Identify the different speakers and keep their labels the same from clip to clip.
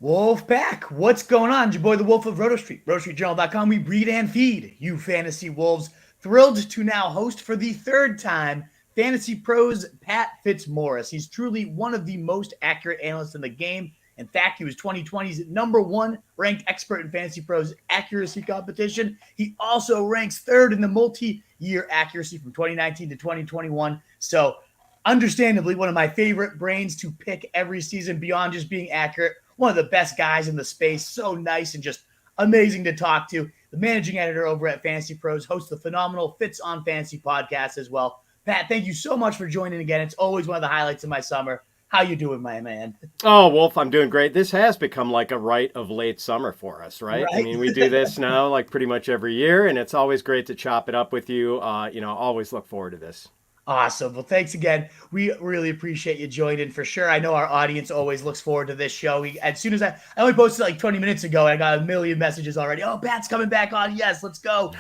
Speaker 1: Wolfpack, what's going on? It's your boy, the Wolf of Roto Street, rotostreetjournal.com. We breed and feed you fantasy wolves. Thrilled to now host for the third time Fantasy Pros Pat Fitzmaurice. He's truly one of the most accurate analysts in the game. In fact, he was 2020's number one ranked expert in Fantasy Pros accuracy competition. He also ranks third in the multi-year accuracy from 2019 to 2021. So, understandably, one of my favorite brains to pick every season beyond just being accurate. One of the best guys in the space. So nice and just amazing to talk to. The managing editor over at Fantasy Pros, hosts the phenomenal Fitz on Fantasy podcast as well. Pat, thank you so much for joining again. It's always one of the highlights of my summer. How you doing, my man?
Speaker 2: Oh, Wolf, I'm doing great. This has become like a rite of late summer for us, right? I
Speaker 1: Right?
Speaker 2: mean, we do this now like pretty much every year, and it's always great to chop it up with you. Always look forward to this.
Speaker 1: Awesome. Well, thanks again. We really appreciate you joining for sure. I know our audience always looks forward to this show. As soon as I only posted like 20 minutes ago, and I got a million messages already. Oh, Pat's coming back on. Yes, let's go.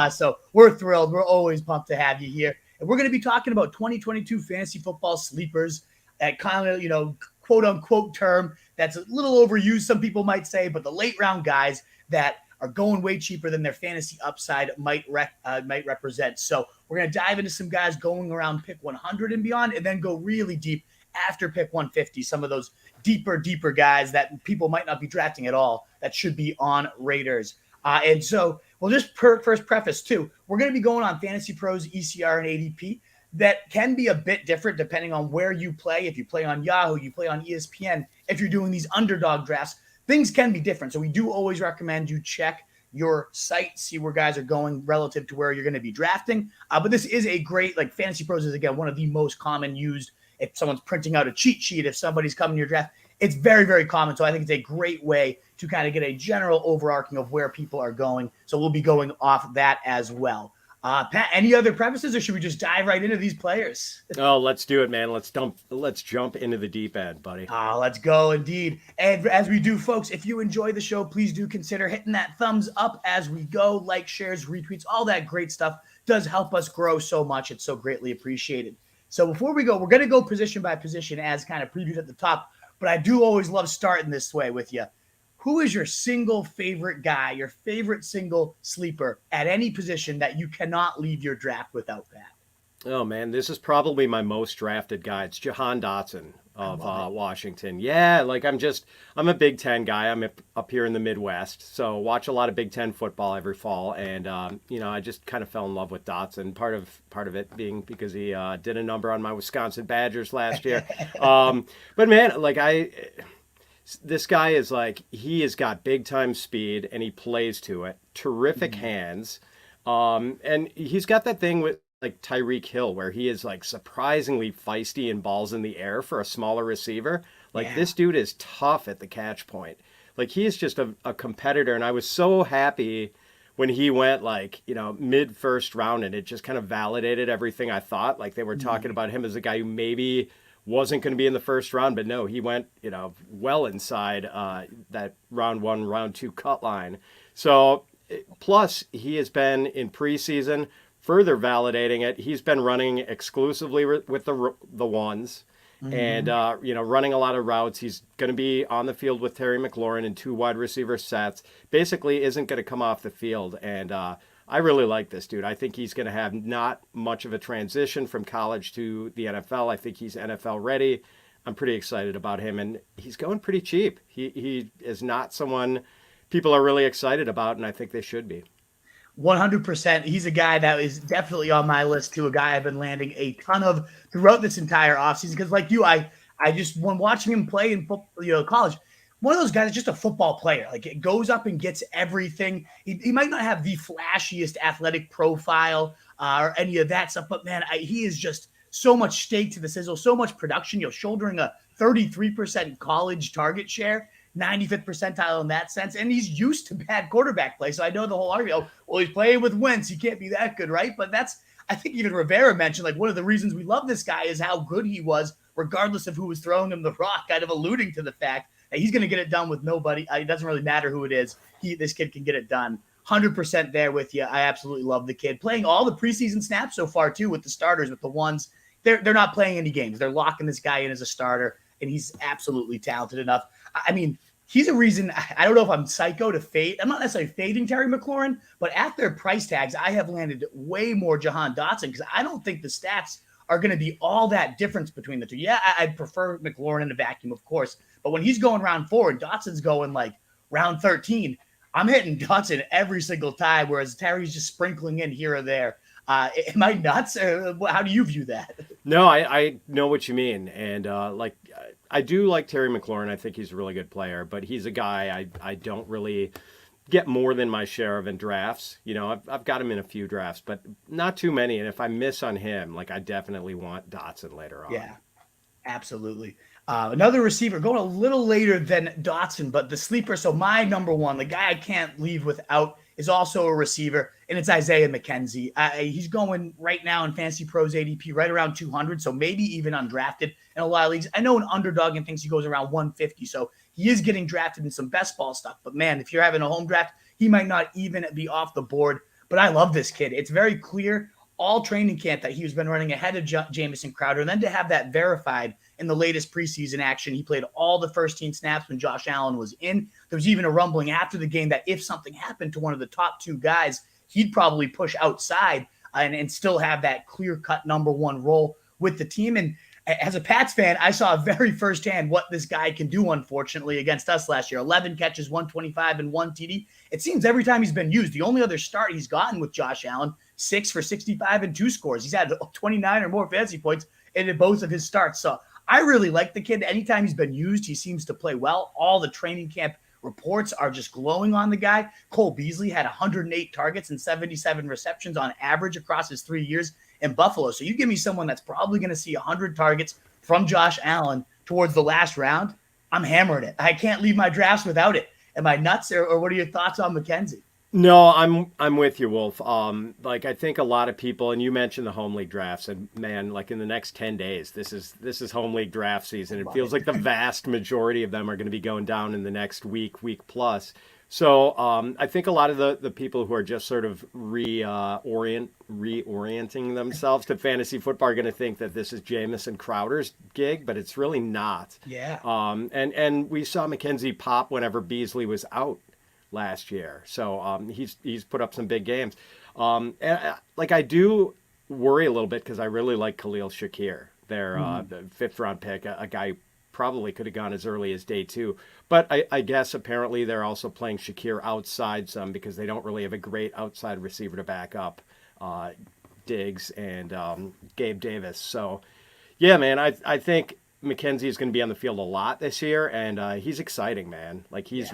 Speaker 1: So we're thrilled. We're always pumped to have you here. And we're going to be talking about 2022 fantasy football sleepers, that kind of, quote unquote term that's a little overused, some people might say, but the late round guys that are going way cheaper than their fantasy upside might represent. So we're going to dive into some guys going around pick 100 and beyond, and then go really deep after pick 150. Some of those deeper guys that people might not be drafting at all that should be on Raiders. And so we'll just first preface too, we're going to be going on Fantasy Pros, ECR, and ADP. That can be a bit different depending on where you play. If you play on Yahoo, you play on ESPN, if you're doing these underdog drafts, things can be different. So we do always recommend you check your site, see where guys are going relative to where you're going to be drafting. But this is a great, like Fantasy Pros is, again, one of the most common used. If someone's printing out a cheat sheet, if somebody's coming to your draft, it's very, very common. So I think it's a great way to kind of get a general overarching of where people are going. So we'll be going off that as well. Pat, any other prefaces, or should we just dive right into these players?
Speaker 2: Oh, let's do it, man. Let's jump into the deep end, buddy.
Speaker 1: Let's go, indeed. And as we do, folks, if you enjoy the show, please do consider hitting that thumbs up as we go. Like, shares, retweets, all that great stuff does help us grow so much. It's so greatly appreciated. So before we go, we're going to go position by position as kind of previewed at the top. But I do always love starting this way with you. Who is your single favorite guy, your favorite single sleeper at any position that you cannot leave your draft without, Pat?
Speaker 2: Oh man, this is probably my most drafted guy. It's Jahan Dotson of Washington. Yeah, I'm a Big Ten guy. I'm up here in the Midwest, so watch a lot of Big Ten football every fall, and I just kind of fell in love with Dotson. Part of it being because he did a number on my Wisconsin Badgers last year. But man, this guy is he has got big time speed and he plays to it. Terrific hands. And he's got that thing with like Tyreek Hill where he is surprisingly feisty and balls in the air for a smaller receiver. This dude is tough at the catch point. He is just a competitor. And I was so happy when he went mid first round, and it just kind of validated everything I thought. They were talking about him as a guy who maybe wasn't going to be in the first round, but no, he went, well inside that round 1, round 2 cut line. So plus he has been in preseason, further validating it. He's been running exclusively with the ones and, running a lot of routes. He's going to be on the field with Terry McLaurin in 2 wide receiver sets, basically isn't going to come off the field. And, I really like this dude. I think he's going to have not much of a transition from college to the NFL. I think he's NFL ready. I'm pretty excited about him, and he's going pretty cheap. He is not someone people are really excited about, and I think they should be.
Speaker 1: 100%. He's a guy that is definitely on my list too. A guy I've been landing a ton of throughout this entire offseason because, like you, I just when watching him play in college. One of those guys is just a football player. It goes up and gets everything. He might not have the flashiest athletic profile or any of that stuff, but man, he is just so much steak to the sizzle, so much production. Shouldering a 33% college target share, 95th percentile in that sense, and he's used to bad quarterback play. So I know the whole argument. Oh, well, he's playing with Wentz. He can't be that good, right? But I think even Rivera mentioned one of the reasons we love this guy is how good he was, regardless of who was throwing him the rock. Kind of alluding to the fact. He's going to get it done with nobody. It doesn't really matter who it is. This kid can get it done. 100% there with you. I absolutely love the kid. Playing all the preseason snaps so far, too, with the starters, with the ones. They're not playing any games. They're locking this guy in as a starter, and he's absolutely talented enough. I mean, he's a reason. I don't know if I'm psycho to fade. I'm not necessarily fading Terry McLaurin, but at their price tags, I have landed way more Jahan Dotson because I don't think the stats are going to be all that difference between the two. Yeah, I'd prefer McLaurin in a vacuum, of course, but when he's going round 4 and Dotson's going like round 13, I'm hitting Dotson every single time, whereas Terry's just sprinkling in here or there. Am I nuts? How do you view that?
Speaker 2: No, I know what you mean. And I do like Terry McLaurin. I think he's a really good player, but he's a guy I don't really get more than my share of in drafts. You know, I've got him in a few drafts, but not too many. And if I miss on him, like I definitely want Dotson later on.
Speaker 1: Yeah, absolutely. Another receiver going a little later than Dotson, but the sleeper. So my number one, the guy I can't leave without, is also a receiver, and it's Isaiah McKenzie. He's going right now in Fantasy Pros ADP right around 200, so maybe even undrafted in a lot of leagues. I know an underdog and thinks he goes around 150, so he is getting drafted in some best ball stuff. But man, if you're having a home draft, he might not even be off the board. But I love this kid. It's very clear all training camp that he's been running ahead of Jamison Crowder, and then to have that verified in the latest preseason action. He played all the first team snaps when Josh Allen was in. There was even a rumbling after the game that if something happened to one of the top 2 guys, he'd probably push outside and still have that clear-cut number 1 role with the team. And as a Pats fan, I saw very firsthand what this guy can do, unfortunately, against us last year. 11 catches, 125, and 1 TD. It seems every time he's been used, the only other start he's gotten with Josh Allen, 6 for 65 and 2 scores. He's had 29 or more fantasy points in both of his starts. So I really like the kid. Anytime he's been used, he seems to play well. All the training camp reports are just glowing on the guy. Cole Beasley had 108 targets and 77 receptions on average across his 3 years in Buffalo. So you give me someone that's probably going to see 100 targets from Josh Allen towards the last round, I'm hammering it. I can't leave my drafts without it. Am I nuts, or what are your thoughts on McKenzie?
Speaker 2: No, I'm with you, Wolf. Like I think a lot of people, and you mentioned the home league drafts, and man, like in the next 10 days, this is home league draft season. It feels like the vast majority of them are going to be going down in the next week plus. So I think a lot of the people who are just sort of reorienting themselves to fantasy football are going to think that this is Jamison Crowder's gig, but it's really not.
Speaker 1: Yeah.
Speaker 2: And we saw McKenzie pop whenever Beasley was out last year. So he's put up some big games. And I do worry a little bit because I really like Khalil Shakir, their the 5th round pick, a guy who probably could have gone as early as day 2. But I guess apparently they're also playing Shakir outside some because they don't really have a great outside receiver to back up Diggs and Gabe Davis. So yeah, man, I think McKenzie is going to be on the field a lot this year, and he's exciting, man. Like he's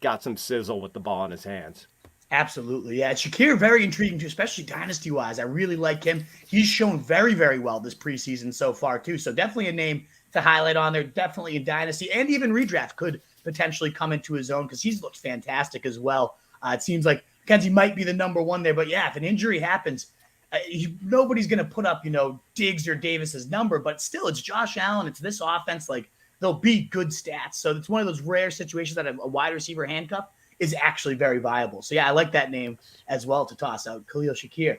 Speaker 2: got some sizzle with the ball in his hands.
Speaker 1: Absolutely. Yeah. Shakir, very intriguing too, especially dynasty-wise. I really like him. He's shown very, very well this preseason so far too. So definitely a name to highlight on there. Definitely in dynasty and even redraft could potentially come into his own because he's looked fantastic as well. It seems like McKenzie might be the number 1 there, but yeah, if an injury happens, nobody's going to put up, Diggs or Davis's number, but still it's Josh Allen. It's this offense. Like they'll be good stats. So it's one of those rare situations that a wide receiver handcuff is actually very viable. So yeah, I like that name as well to toss out, Khalil Shakir.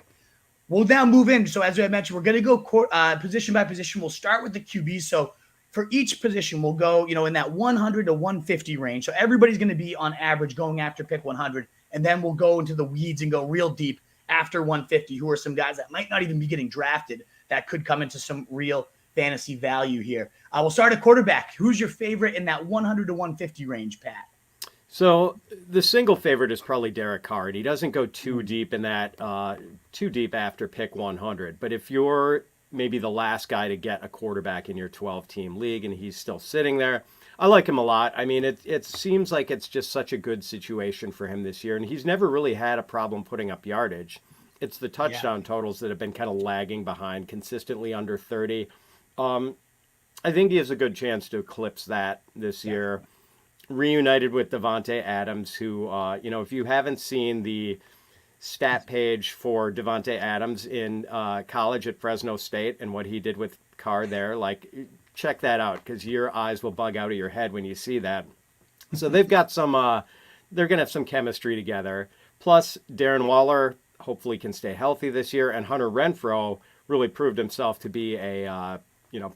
Speaker 1: We'll now move in. So as I mentioned, we're going to go position by position. We'll start with the QB. So for each position, we'll go, in that 100 to 150 range. So everybody's going to be on average going after pick 100. And then we'll go into the weeds and go real deep after 150, who are some guys that might not even be getting drafted that could come into some real fantasy value here. We'll start at quarterback. Who's your favorite in that 100 to 150 range, Pat?
Speaker 2: So the single favorite is probably Derek Carr. He doesn't go too deep in that, too deep after pick 100. But if you're maybe the last guy to get a quarterback in your 12-team league and he's still sitting there, I like him a lot. I mean, it seems like it's just such a good situation for him this year. And he's never really had a problem putting up yardage. It's the touchdown totals that have been kind of lagging behind, consistently under 30. I think he has a good chance to eclipse that this year. Reunited with Davante Adams, who, if you haven't seen the stat page for Davante Adams in college at Fresno State and what he did with Carr there, check that out because your eyes will bug out of your head when you see that. So they've got some, they're going to have some chemistry together. Plus, Darren Waller hopefully can stay healthy this year, and Hunter Renfrow really proved himself to be a,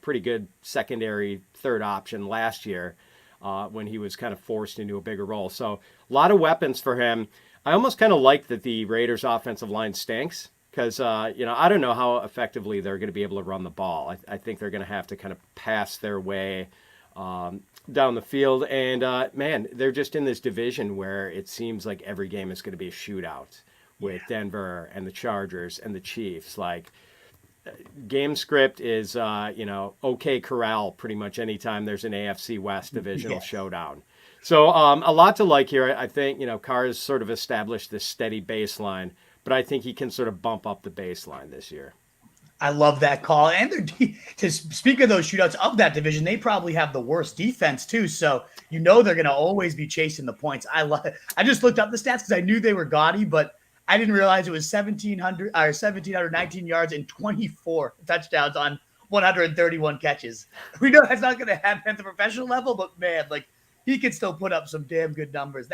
Speaker 2: pretty good secondary third option last year. when he was kind of forced into a bigger role. So a lot of weapons for him. I almost kind of like that the Raiders' offensive line stinks because, I don't know how effectively they're going to be able to run the ball. I think they're going to have to kind of pass their way down the field. And, man, they're just in this division where it seems like every game is going to be a shootout with Denver and the Chargers and the Chiefs. Like, game script is, okay corral pretty much anytime there's an AFC West divisional showdown. So a lot to like here. I think, Carr has sort of established this steady baseline, but I think he can sort of bump up the baseline this year.
Speaker 1: I love that call. And to speak of those shootouts of that division, they probably have the worst defense too. So they're going to always be chasing the points. I love it. I just looked up the stats because I knew they were gaudy, but I didn't realize it was 1,719 yards and 24 touchdowns on 131 catches. We know that's not going to happen at the professional level, but man, he can still put up some damn good numbers.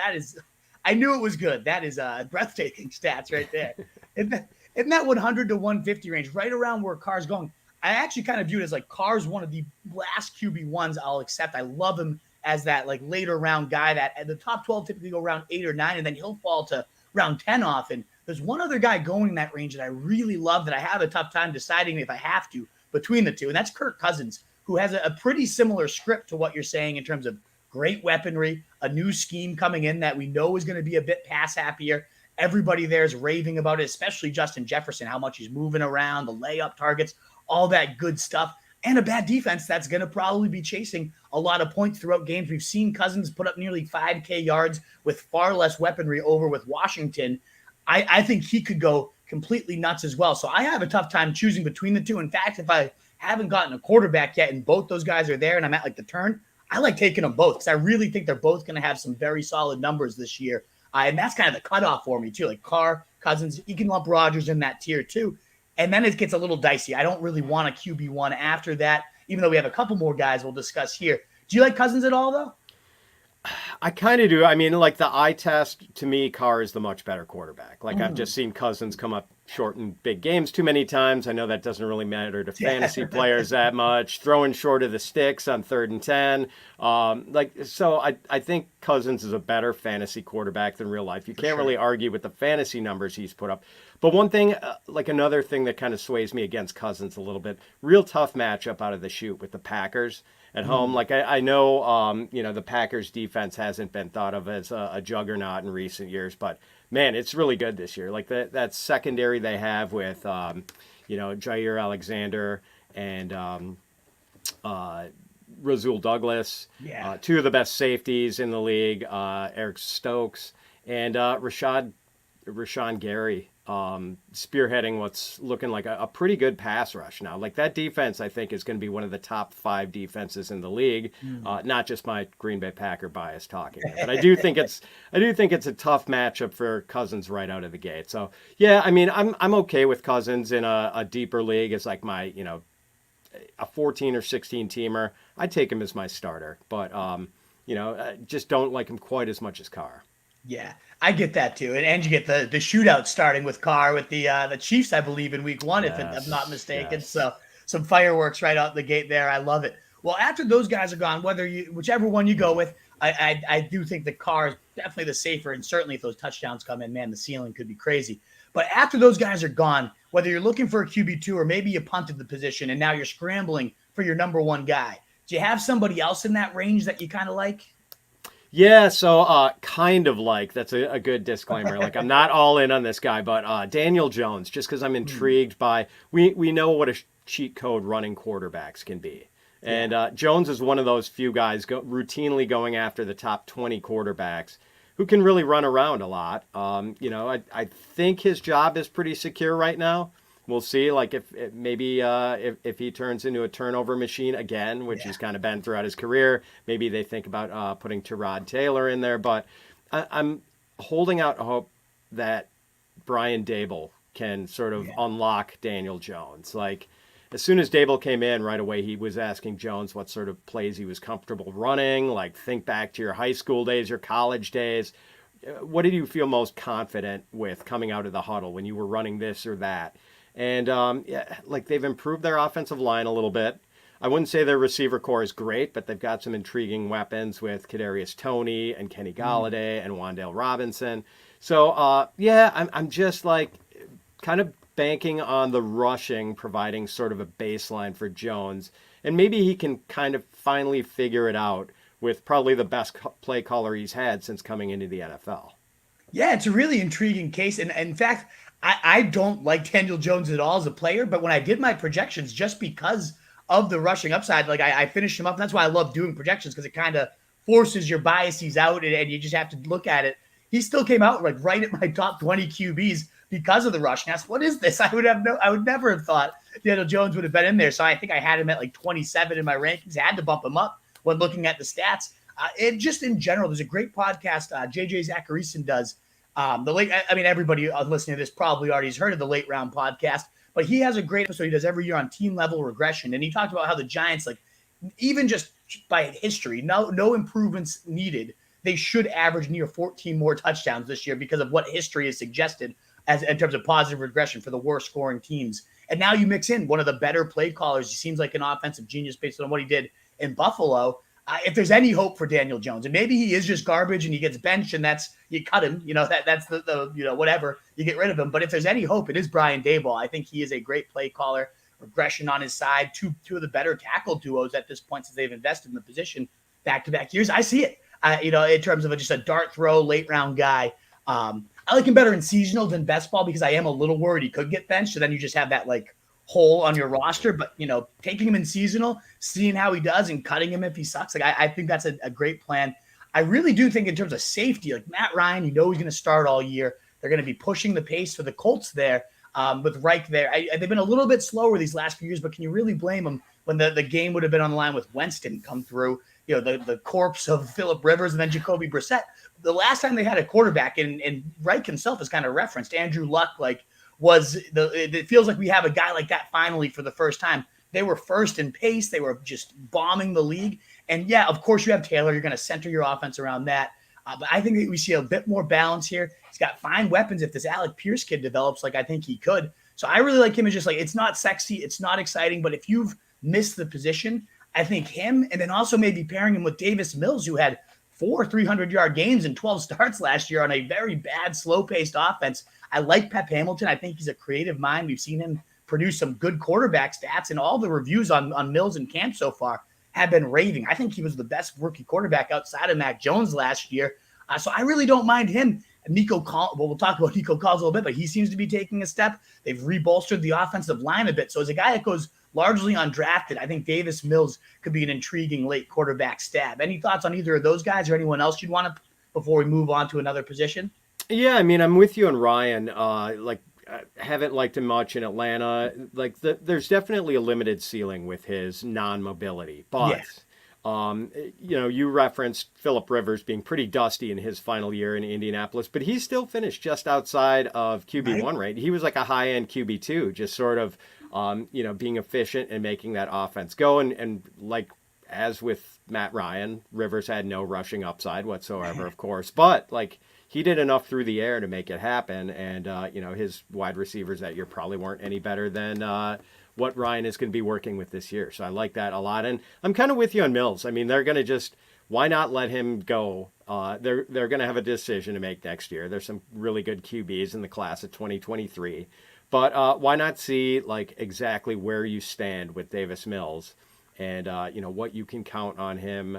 Speaker 1: I knew it was good. That is breathtaking stats right there. In that 100 to 150 range, right around where Carr's going. I actually kind of view it as Carr's one of the last QB1s I'll accept. I love him as that later round guy that at the top 12 typically go around 8 or 9, and then he'll fall to round 10 off. And there's one other guy going in that range that I really love that I have a tough time deciding if I have to between the two, and that's Kirk Cousins, who has a pretty similar script to what you're saying in terms of great weaponry, a new scheme coming in that we know is going to be a bit pass happier. Everybody there is raving about it, especially Justin Jefferson, how much he's moving around, the layup targets, all that good stuff, and a bad defense that's going to probably be chasing a lot of points throughout games. We've seen Cousins put up nearly 5K yards with far less weaponry over with Washington. I think he could go completely nuts as well. So I have a tough time choosing between the two. In fact, if I haven't gotten a quarterback yet and both those guys are there and I'm at the turn, I like taking them both because I really think they're both going to have some very solid numbers this year. And that's kind of the cutoff for me too. Carr, Cousins, you can lump Rodgers in that tier too. And then it gets a little dicey. I don't really want a QB1 after that, even though we have a couple more guys we'll discuss here. Do you like Cousins at all though?
Speaker 2: I kind of do. I mean, the eye test, to me, Carr is the much better quarterback. I've just seen Cousins come up short in big games too many times. I know that doesn't really matter to fantasy players that much. Throwing short of the sticks on 3rd and 10. So I think Cousins is a better fantasy quarterback than real life. You can't really argue with the fantasy numbers he's put up. But one thing, another thing that kind of sways me against Cousins a little bit, real tough matchup out of the chute with the Packers at home. I know, the Packers defense hasn't been thought of as a juggernaut in recent years, but man, it's really good this year. That secondary they have with, Jair Alexander and Rasul Douglas, two of the best safeties in the league, Eric Stokes and Rashawn Gary, spearheading what's looking like a pretty good pass rush now. That defense, I think, is going to be one of the top 5 defenses in the league. Not just my Green Bay Packer bias talking here, but I do think it's a tough matchup for Cousins right out of the gate. So yeah, I mean, I'm okay with Cousins in a deeper league as my a 14 or 16 teamer. I'd take him as my starter, but just don't like him quite as much as Carr.
Speaker 1: Yeah, I get that too. And you get the shootout starting with Carr with the Chiefs, I believe, in week 1, if I'm not mistaken. Yes. So some fireworks right out the gate there. I love it. Well, after those guys are gone, whichever one you go with, I do think the Carr is definitely the safer, and certainly if those touchdowns come in, man, the ceiling could be crazy. But after those guys are gone, whether you're looking for a QB2 or maybe you punted the position and now you're scrambling for your number 1 guy, do you have somebody else in that range that you kind of like?
Speaker 2: Yeah, so kind of that's a good disclaimer. I'm not all in on this guy, but Daniel Jones, just because I'm intrigued by, we know what a cheat code running quarterbacks can be. And Jones is one of those few guys routinely going after the top 20 quarterbacks who can really run around a lot. I think his job is pretty secure right now. We'll see, if he turns into a turnover machine again, which he's kind of been throughout his career. Maybe they think about putting Tyrod Taylor in there. But I'm holding out hope that Brian Dable can sort of unlock Daniel Jones. As soon as Dable came in, right away he was asking Jones what sort of plays he was comfortable running. Think back to your high school days, your college days. What did you feel most confident with coming out of the huddle when you were running this or that? And they've improved their offensive line a little bit. I wouldn't say their receiver core is great, but they've got some intriguing weapons with Kadarius Toney and Kenny Galladay and Wan'Dale Robinson. So, I'm just like kind of banking on the rushing providing sort of a baseline for Jones. And maybe he can kind of finally figure it out with probably the best play caller he's had since coming into the NFL.
Speaker 1: Yeah, it's a really intriguing case. And in fact, I don't like Daniel Jones at all as a player, but when I did my projections, just because of the rushing upside, like I finished him up. And that's why I love doing projections, because it kind of forces your biases out and you just have to look at it. He still came out like right at my top 20 QBs because of the rushing. I said, what is this? I would never have thought Daniel Jones would have been in there. So I think I had him at like 27 in my rankings. I had to bump him up when looking at the stats. And just in general, there's a great podcast JJ Zachariason does. Everybody listening to this probably already has heard of the Late Round podcast, but he has a great episode he does every year on team level regression. And he talked about how the Giants, like even just by history, no improvements needed, they should average near 14 more touchdowns this year because of what history has suggested as in terms of positive regression for the worst scoring teams. And now you mix in one of the better play callers. He seems like an offensive genius based on what he did in Buffalo. If there's any hope for Daniel Jones, and maybe he is just garbage and he gets benched and you cut him, that's the whatever, you get rid of him. But if there's any hope, it is Brian Daboll. I think he is a great play caller, regression on his side, two of the better tackle duos at this point since they've invested in the position back-to-back years. I see it, in terms of just a dart throw, late round guy. I like him better in seasonal than best ball because I am a little worried he could get benched. So then you just have that like hole on your roster, but taking him in seasonal, seeing how he does and cutting him if he sucks. Like I think that's a great plan. I really do think in terms of safety, like Matt Ryan, he's going to start all year. They're going to be pushing the pace for the Colts there with Reich there. They've been a little bit slower these last few years, but can you really blame them when the game would have been on the line with Wentz didn't come through, the corpse of Phillip Rivers and then Jacoby Brissett. The last time they had a quarterback, and Reich himself has kind of referenced Andrew Luck, it feels like we have a guy like that finally for the first time. They were first in pace. They were just bombing the league. And yeah, of course you have Taylor. You're going to center your offense around that. But I think that we see a bit more balance here. He's got fine weapons if this Alec Pierce kid develops like I think he could. So I really like him as just like, it's not sexy. It's not exciting. But if you've missed the position, I think him, and then also maybe pairing him with Davis Mills, who had 4 300-yard games and 12 starts last year on a very bad, slow-paced offense. I like Pep Hamilton. I think he's a creative mind. We've seen him produce some good quarterback stats, and all the reviews on Mills and camp so far have been raving. I think he was the best rookie quarterback outside of Mac Jones last year. So I really don't mind him. We'll talk about Nico Collins a little bit, but he seems to be taking a step. They've rebolstered the offensive line a bit. So as a guy that goes largely undrafted, I think Davis Mills could be an intriguing late quarterback stab. Any thoughts on either of those guys or anyone else you'd want to before we move on to another position?
Speaker 2: Yeah, I mean, I'm with you on Ryan. I haven't liked him much in Atlanta. There's definitely a limited ceiling with his non-mobility. But, you referenced Phillip Rivers being pretty dusty in his final year in Indianapolis, but he still finished just outside of QB1, right? He was like a high-end QB2, just sort of, being efficient and making that offense go. And like, as with Matt Ryan, Rivers had no rushing upside whatsoever, of course. But, he did enough through the air to make it happen. And, his wide receivers that year probably weren't any better than what Ryan is going to be working with this year. So I like that a lot. And I'm kind of with you on Mills. I mean, they're going to why not let him go? They're going to have a decision to make next year. There's some really good QBs in the class of 2023. But why not see, exactly where you stand with Davis Mills and, what you can count on him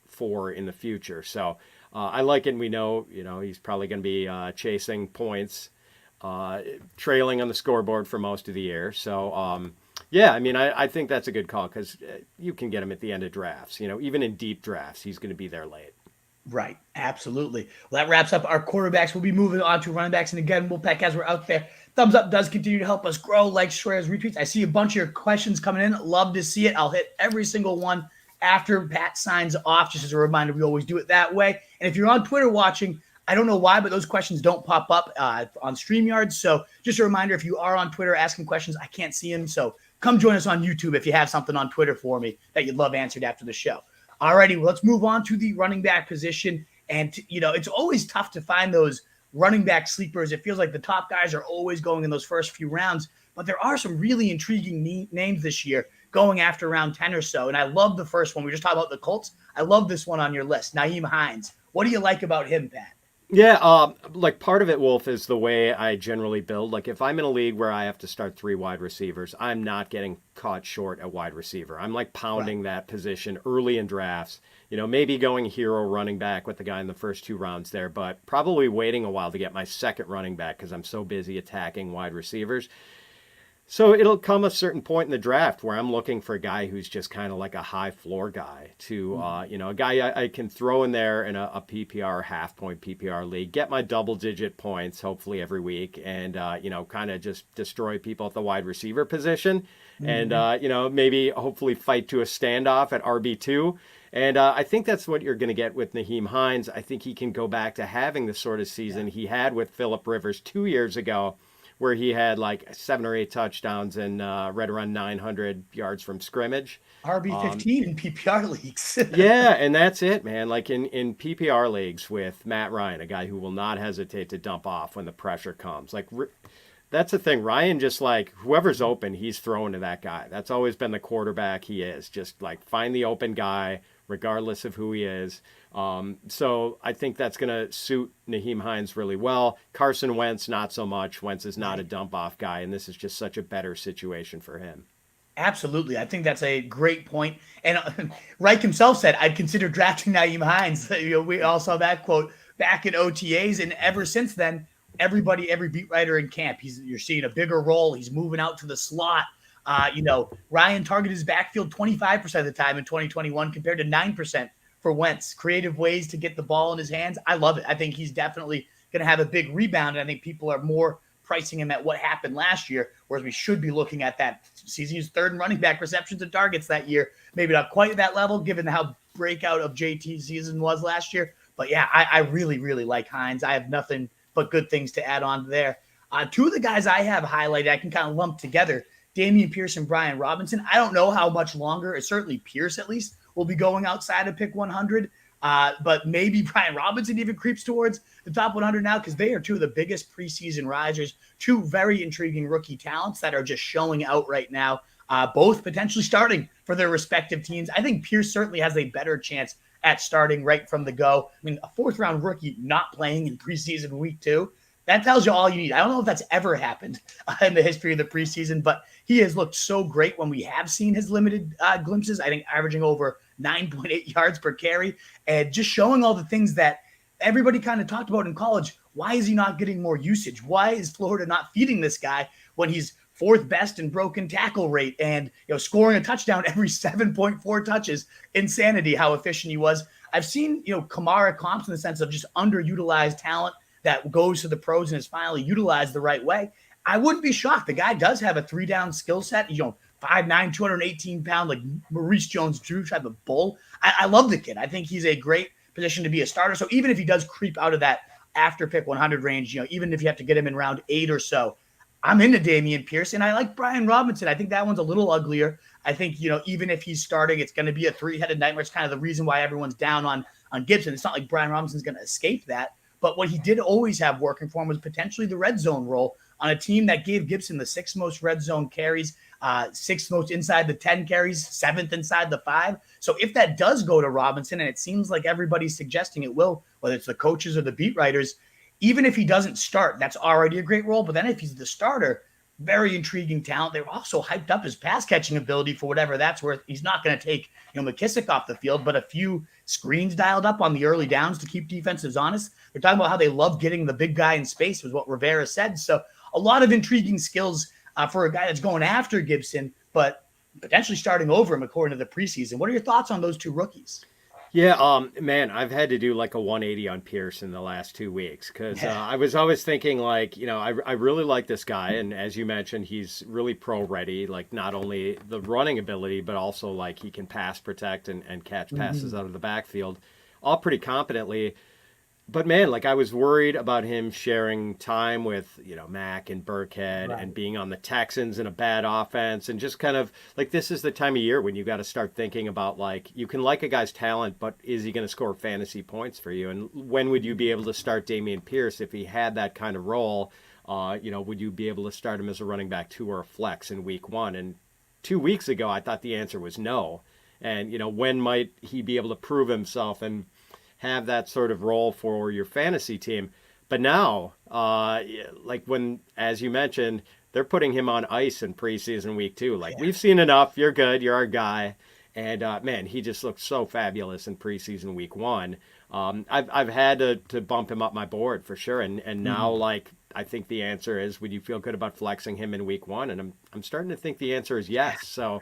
Speaker 2: for in the future. So I like it. And we know, he's probably going to be chasing points, trailing on the scoreboard for most of the year. So, I think that's a good call because you can get him at the end of drafts. Even in deep drafts, he's going to be there late.
Speaker 1: Right. Absolutely. Well, that wraps up our quarterbacks. We'll be moving on to running backs. And again, Wolfpack, as we're out there, thumbs up does continue to help us grow, likes, shares, retweets. I see a bunch of your questions coming in. Love to see it. I'll hit every single one after Pat signs off. Just as a reminder, we always do it that way. And if you're on Twitter watching, I don't know why, but those questions don't pop up on StreamYard. So just a reminder, if you are on Twitter asking questions, I can't see them. So come join us on YouTube if you have something on Twitter for me that you'd love answered after the show. Alrighty, well, let's move on to the running back position. And, it's always tough to find those running back sleepers. It feels like the top guys are always going in those first few rounds, but there are some really intriguing names this year. going after round 10 or so. And I love the first one. We just talked about the Colts. I love this one on your list, Nyheim Hines. What do you like about him, Pat?
Speaker 2: Yeah, like part of it, Wolf, is the way I generally build. Like if I'm in a league where I have to start three wide receivers, I'm not getting caught short at wide receiver. I'm like pounding that position early in drafts. Maybe going hero running back with the guy in the first two rounds there, but probably waiting a while to get my second running back because I'm so busy attacking wide receivers. So it'll come a certain point in the draft where I'm looking for a guy who's just kind of like a high floor guy to, a guy I can throw in there in a PPR, half point PPR league, get my double digit points hopefully every week and, kind of just destroy people at the wide receiver position and, maybe hopefully fight to a standoff at RB2. And I think that's what you're going to get with Nyheim Hines. I think he can go back to having the sort of season he had with Phillip Rivers 2 years ago, where he had like 7 or 8 touchdowns and right around 900 yards from scrimmage.
Speaker 1: RB15 in PPR leagues.
Speaker 2: Yeah, and that's it, man. Like in PPR leagues with Matt Ryan, a guy who will not hesitate to dump off when the pressure comes. Like that's the thing. Ryan just like whoever's open, he's throwing to that guy. That's always been the quarterback he is. Just like find the open guy, regardless of who he is. So I think that's going to suit Nyheim Hines really well. Carson Wentz, not so much. Wentz is not a dump-off guy, and this is just such a better situation for him.
Speaker 1: Absolutely. I think that's a great point. And Reich himself said, I'd consider drafting Nyheim Hines. We all saw that quote back in OTAs, and ever since then, every beat writer in camp, you're seeing a bigger role. He's moving out to the slot. Ryan targeted his backfield 25% of the time in 2021 compared to 9% for Wentz. Creative ways to get the ball in his hands. I love it. I think he's definitely going to have a big rebound. And I think people are more pricing him at what happened last year, whereas we should be looking at that season. He's third in running back receptions and targets that year. Maybe not quite at that level, given how breakout of JT's season was last year. But yeah, I really, really like Hines. I have nothing but good things to add on there. Two of the guys I have highlighted, I can kind of lump together. Dameon Pierce and Brian Robinson. I don't know how much longer, certainly Pierce at least, will be going outside of pick 100. But maybe Brian Robinson even creeps towards the top 100 now because they are two of the biggest preseason risers, two very intriguing rookie talents that are just showing out right now, both potentially starting for their respective teams. I think Pierce certainly has a better chance at starting right from the go. I mean, a fourth-round rookie not playing in preseason week 2, that tells you all you need. I don't know if that's ever happened in the history of the preseason, but he has looked so great when we have seen his limited glimpses. I think averaging over 9.8 yards per carry and just showing all the things that everybody kind of talked about in college. Why is he not getting more usage? Why is Florida not feeding this guy when he's fourth best in broken tackle rate and scoring a touchdown every 7.4 touches? Insanity how efficient he was. I've seen Kamara comps in the sense of just underutilized talent that goes to the pros and is finally utilized the right way. I wouldn't be shocked. The guy does have a 3-down skill set. 5'9", 218-pound, like Maurice Jones-Drew type of bull. I love the kid. I think he's a great position to be a starter. So even if he does creep out of that after pick 100 range, even if you have to get him in round 8 or so, I'm into Dameon Pierce, and I like Brian Robinson. I think that one's a little uglier. I think, even if he's starting, it's going to be a three-headed nightmare. It's kind of the reason why everyone's down on Gibson. It's not like Brian Robinson's going to escape that. But what he did always have working for him was potentially the red zone role on a team that gave Gibson the 6th most red zone carries, 6th most inside the 10 carries, 7th inside the 5. So if that does go to Robinson, and it seems like everybody's suggesting it will, whether it's the coaches or the beat writers, even if he doesn't start, that's already a great role. But then if he's the starter, very intriguing talent. They're also hyped up his pass catching ability for whatever that's worth. He's not going to take McKissick off the field, but a few screens dialed up on the early downs to keep defenses honest. They're talking about how they love getting the big guy in space, was what Rivera said. So a lot of intriguing skills for a guy that's going after Gibson, but potentially starting over him according to the preseason. What are your thoughts on those two rookies?
Speaker 2: Yeah, man, I've had to do like a 180 on Pierce in the last 2 weeks because I was always thinking like, I really like this guy. And as you mentioned, he's really pro ready, like not only the running ability, but also like he can pass protect and catch passes out of the backfield all pretty competently. But man, like I was worried about him sharing time with, Mac and Burkhead and being on the Texans in a bad offense and just kind of like this is the time of year when you got to start thinking about like you can like a guy's talent, but is he going to score fantasy points for you? And when would you be able to start Dameon Pierce if he had that kind of role? Would you be able to start him as a running back 2 or a flex in week 1? And 2 weeks ago, I thought the answer was no. And, when might he be able to prove himself and have that sort of role for your fantasy team? But now, like when, as you mentioned, they're putting him on ice in preseason week 2. Like, we've seen enough. You're good. You're our guy. And, man, he just looked so fabulous in preseason week 1. I've had to bump him up my board for sure. And now, like, I think the answer is, would you feel good about flexing him in week 1? And I'm starting to think the answer is yes. So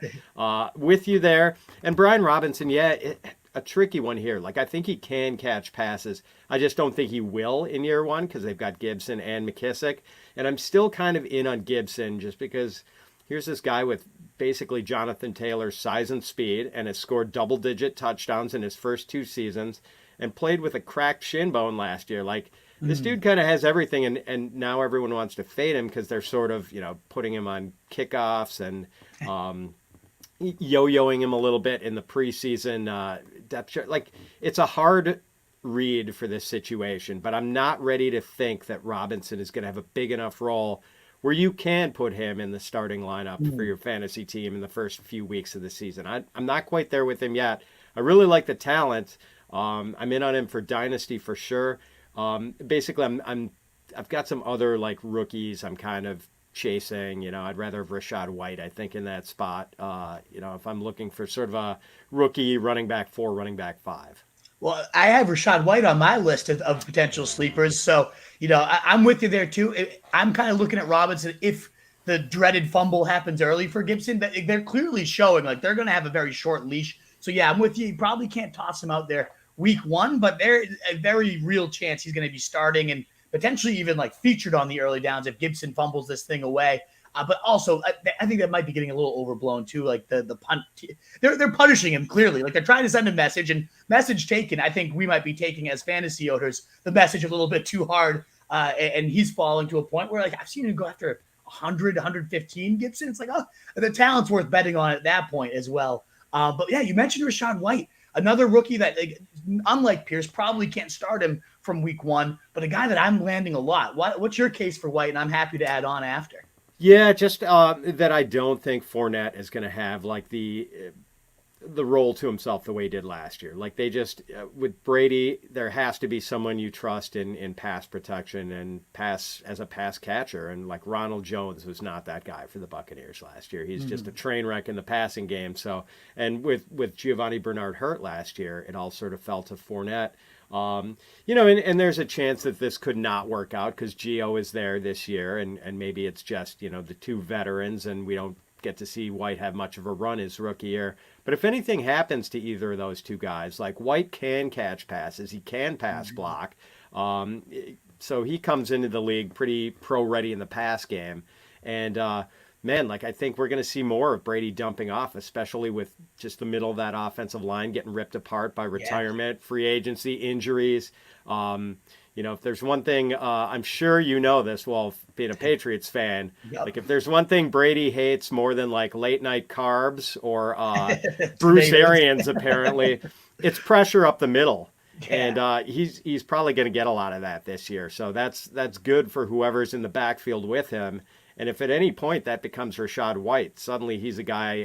Speaker 2: with you there. And Brian Robinson, a tricky one here. Like, I think he can catch passes. I just don't think he will in year 1 because they've got Gibson and McKissick. And I'm still kind of in on Gibson just because here's this guy with basically Jonathan Taylor's size and speed and has scored double-digit touchdowns in his first 2 seasons and played with a cracked shin bone last year. Like, this dude kind of has everything, and now everyone wants to fade him because they're sort of, putting him on kickoffs and yo-yoing him a little bit in the preseason depth chart. Like, it's a hard read for this situation, but I'm not ready to think that Robinson is going to have a big enough role where you can put him in the starting lineup for your fantasy team in the first few weeks of the season. I'm not quite there with him yet. I really like the talent. I'm in on him for Dynasty for sure. Basically, I've got some other like rookies I'm kind of chasing. I'd rather have Rashad White, I think, in that spot. If I'm looking for sort of a rookie running back 4, running back 5.
Speaker 1: Well, I have Rashad White on my list of potential sleepers. So, I'm with you there too. I'm kind of looking at Robinson. If the dreaded fumble happens early for Gibson, they're clearly showing like they're going to have a very short leash. So, yeah, I'm with you. You probably can't toss him out there week 1, but there's a very real chance he's going to be starting and potentially even like featured on the early downs if Gibson fumbles this thing away. But also, I think that might be getting a little overblown too. Like the punt, they're punishing him clearly. Like they're trying to send a message, and message taken. I think we might be taking as fantasy owners the message a little bit too hard, and he's falling to a point where like I've seen him go after 100, 115 Gibson. It's like, oh, the talent's worth betting on at that point as well. But yeah, you mentioned Rashad White, another rookie that, like, unlike Pierce, probably can't start him from week 1, but a guy that I'm landing a lot. What's your case for White? And I'm happy to add on after.
Speaker 2: Yeah, just that I don't think Fournette is going to have like the role to himself the way he did last year. Like they just with Brady, there has to be someone you trust in pass protection and pass as a pass catcher. And like Ronald Jones was not that guy for the Buccaneers last year. He's just a train wreck in the passing game. So, and with Giovanni Bernard hurt last year, it all sort of fell to Fournette. And there's a chance that this could not work out because Gio is there this year, and maybe it's just, the 2 veterans, and we don't get to see White have much of a run his rookie year. But if anything happens to either of those 2 guys, like White can catch passes, he can pass block. So he comes into the league pretty pro-ready in the pass game. And, man, like I think we're going to see more of Brady dumping off, especially with just the middle of that offensive line getting ripped apart by retirement, free agency, injuries. If there's one thing, I'm sure this, well, being a Patriots fan, like if there's one thing Brady hates more than like late night carbs or Bruce Arians, apparently, it's pressure up the middle. Yeah. And he's probably going to get a lot of that this year. So that's good for whoever's in the backfield with him. And if at any point that becomes Rashad White, suddenly he's a guy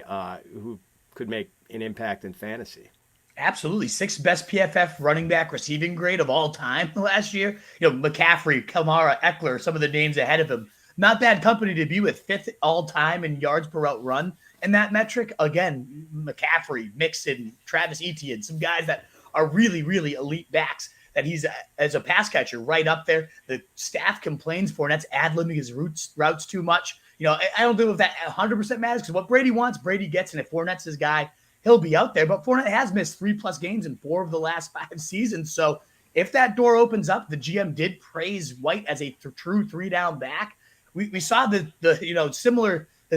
Speaker 2: who could make an impact in fantasy.
Speaker 1: Absolutely. 6th best PFF running back receiving grade of all time last year. McCaffrey, Kamara, Eckler, some of the names ahead of him. Not bad company to be with. 5th all time in yards per route run. And that metric, again, McCaffrey, Mixon, Travis Etienne, some guys that are really, really elite backs that he's, as a pass catcher, right up there. The staff complains Fournette's ad-libbing his routes too much. I don't know if that 100% matters because what Brady wants, Brady gets. And if Fournette's his guy, he'll be out there. But Fournette has missed 3+ games in 4 of the last 5 seasons. So if that door opens up, the GM did praise White as a true 3-down back. We saw the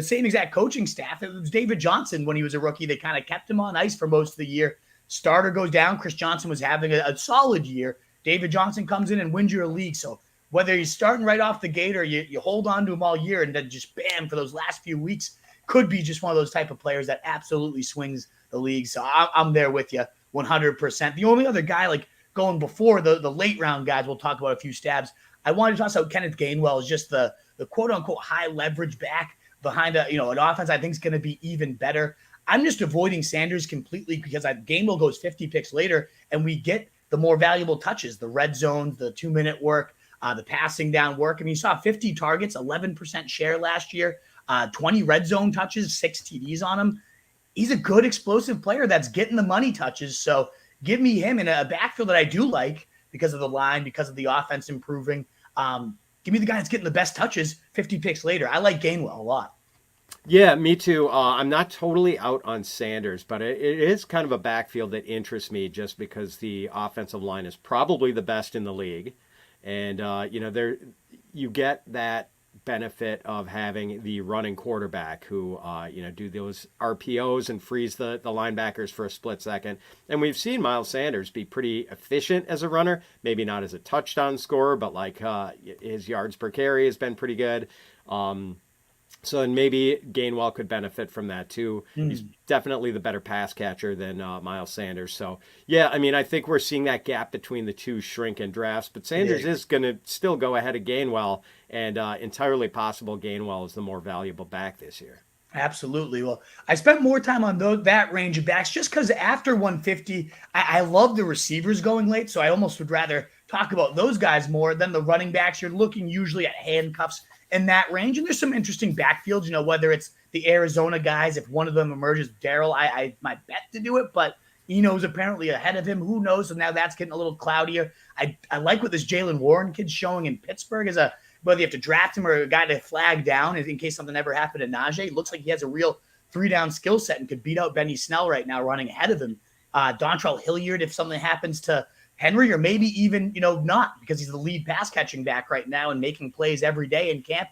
Speaker 1: same exact coaching staff. It was David Johnson when he was a rookie. They kind of kept him on ice for most of the year. Starter goes down. Chris Johnson was having a solid year. David Johnson comes in and wins your league. So whether he's starting right off the gate or you hold on to him all year and then just bam for those last few weeks, could be just one of those type of players that absolutely swings the league. So I'm there with you 100%. The only other guy like going before the late round guys, we'll talk about a few stabs. I wanted to toss out Kenneth Gainwell as just the quote unquote high leverage back, behind an offense I think is going to be even better. I'm just avoiding Sanders completely because Gainwell goes 50 picks later, and we get the more valuable touches, the red zones, the 2-minute work, the passing down work. I mean, you saw 50 targets, 11% share last year, 20 red zone touches, 6 TDs on him. He's a good explosive player that's getting the money touches. So give me him in a backfield that I do like because of the line, because of the offense improving. Give me the guy that's getting the best touches 50 picks later. I like Gainwell a lot.
Speaker 2: Yeah, me too. I'm not totally out on Sanders, but it is kind of a backfield that interests me just because the offensive line is probably the best in the league. And, you get that benefit of having the running quarterback who, do those RPOs and freeze the linebackers for a split second. And we've seen Miles Sanders be pretty efficient as a runner, maybe not as a touchdown scorer, but his yards per carry has been pretty good. So and maybe Gainwell could benefit from that too. He's definitely the better pass catcher than Miles Sanders. So yeah, I mean, I think we're seeing that gap between the two shrink in drafts, but Sanders is going to still go ahead of Gainwell, and entirely possible Gainwell is the more valuable back this year.
Speaker 1: Absolutely. Well, I spent more time on that range of backs just because after 150, I love the receivers going late. So I almost would rather talk about those guys more than the running backs. You're looking usually at handcuffs in that range. And there's some interesting backfields, whether it's the Arizona guys, if one of them emerges, Darrell, I might bet to do it, but Eno's apparently ahead of him. Who knows? So now that's getting a little cloudier. I like what this Jalen Warren kid's showing in Pittsburgh as whether you have to draft him or a guy to flag down in case something ever happened to Najee. It looks like he has a real 3-down skill set and could beat out Benny Snell right now running ahead of him. Dontrell Hilliard, if something happens to Henry, or maybe even, not, because he's the lead pass catching back right now and making plays every day in camp.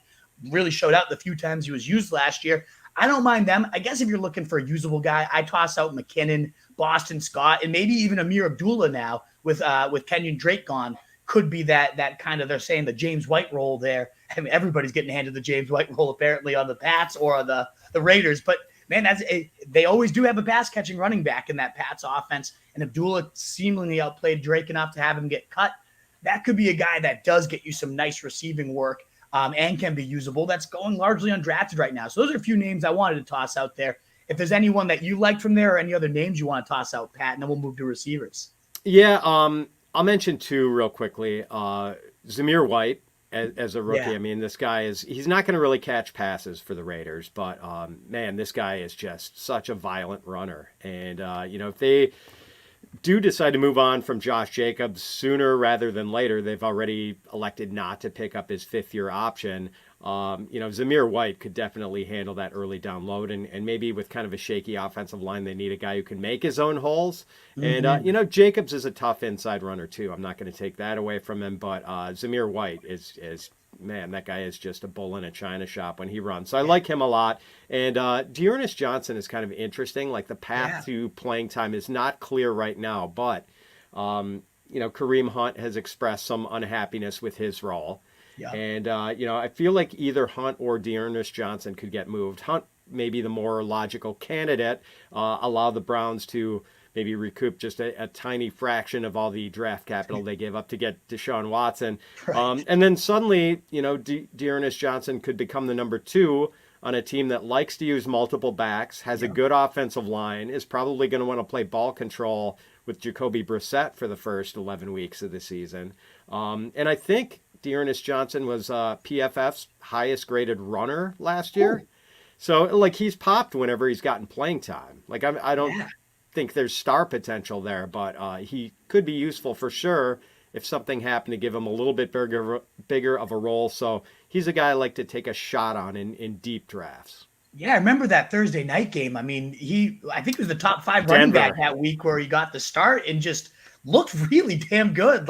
Speaker 1: Really showed out the few times he was used last year. I don't mind them. I guess if you're looking for a usable guy, I toss out McKinnon, Boston Scott, and maybe even Amir Abdullah now with Kenyon Drake gone. Could be that kind of, they're saying the James White role there. I mean, everybody's getting handed the James White role apparently on the Pats or on the Raiders. But man, they always do have a pass catching running back in that Pats offense. And Abdullah seemingly outplayed Drake enough to have him get cut. That could be a guy that does get you some nice receiving work and can be usable. That's going largely undrafted right now. So those are a few names I wanted to toss out there. If there's anyone that you like from there or any other names you want to toss out, Pat, and then we'll move to receivers.
Speaker 2: Yeah, I'll mention two real quickly. Zamir White as a rookie. Yeah. I mean, this guy he's not going to really catch passes for the Raiders, but man, this guy is just such a violent runner. And, if they do decide to move on from Josh Jacobs sooner rather than later, they've already elected not to pick up his 5th-year option. Zamir White could definitely handle that early download, and maybe with kind of a shaky offensive line, they need a guy who can make his own holes. Mm-hmm. And, Jacobs is a tough inside runner too. I'm not going to take that away from him, but Zamir White is man, that guy is just a bull in a china shop when he runs. So I like him a lot. And Dearness Johnson is kind of interesting. Like the path to playing time is not clear right now, but, Kareem Hunt has expressed some unhappiness with his role. Yeah. And, I feel like either Hunt or Dearness Johnson could get moved. Hunt may be the more logical candidate, allow the Browns to maybe recoup just a tiny fraction of all the draft capital they gave up to get Deshaun Watson. Right. And then suddenly, Dearness Johnson could become the number 2 on a team that likes to use multiple backs, has a good offensive line, is probably going to want to play ball control with Jacoby Brissett for the first 11 weeks of the season. And I think Dearness Johnson was PFF's highest graded runner last year. Ooh. So he's popped whenever he's gotten playing time. I don't think there's star potential there, but he could be useful for sure if something happened to give him a little bit bigger of a role. So he's a guy I like to take a shot on in deep drafts.
Speaker 1: Yeah, I remember that Thursday night game. I mean, I think he was the top 5 running back that week where he got the start and just looked really damn good.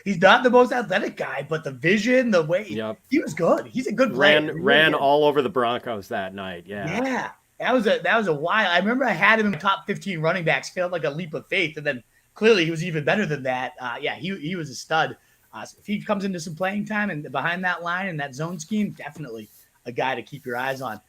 Speaker 1: He's not the most athletic guy, but the vision, the way he was good. He's a good player.
Speaker 2: Ran all over the Broncos that night.
Speaker 1: Yeah. That was a while. I remember I had him in the top 15 running backs. Felt like a leap of faith, and then clearly he was even better than that. He was a stud. So if he comes into some playing time and behind that line and that zone scheme, definitely a guy to keep your eyes on.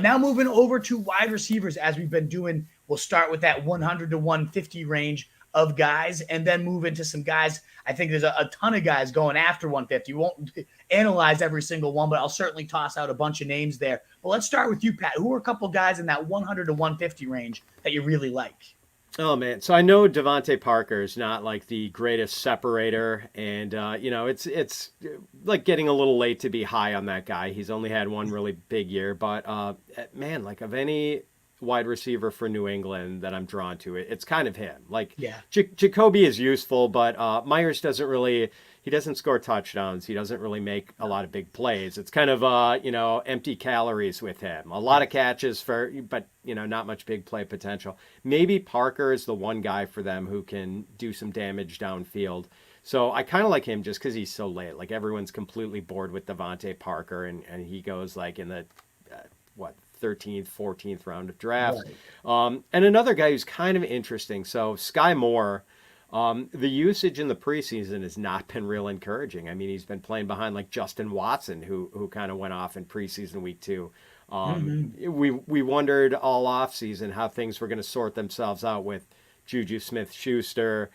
Speaker 1: Now moving over to wide receivers, as we've been doing, we'll start with that 100 to 150 range. of guys and then move into some guys. I think there's a ton of guys going after 150. We won't analyze every single one, but I'll certainly toss out a bunch of names there. But let's start with you, Pat. Who are a couple guys in that 100 to 150 range that you really like?
Speaker 2: Oh man, so I know Devontae Parker is not like the greatest separator, and it's like getting a little late to be high on that guy. He's only had one really big year, but man, like of any wide receiver for New England that I'm drawn to, it's kind of him. Like,
Speaker 1: Yeah.
Speaker 2: Jacoby is useful, but Myers doesn't really. He doesn't score touchdowns. He doesn't really make a lot of big plays. It's kind of empty calories with him. A lot of catches but not much big play potential. Maybe Parker is the one guy for them who can do some damage downfield. So I kind of like him just because he's so late. Like everyone's completely bored with Devontae Parker, and he goes like in the 13th, 14th round of draft. Right. And another guy who's kind of interesting. So Sky Moore. The usage in the preseason has not been real encouraging. I mean, he's been playing behind like Justin Watson, who kind of went off in preseason week 2. We wondered all offseason how things were going to sort themselves out with Juju Smith-Schuster,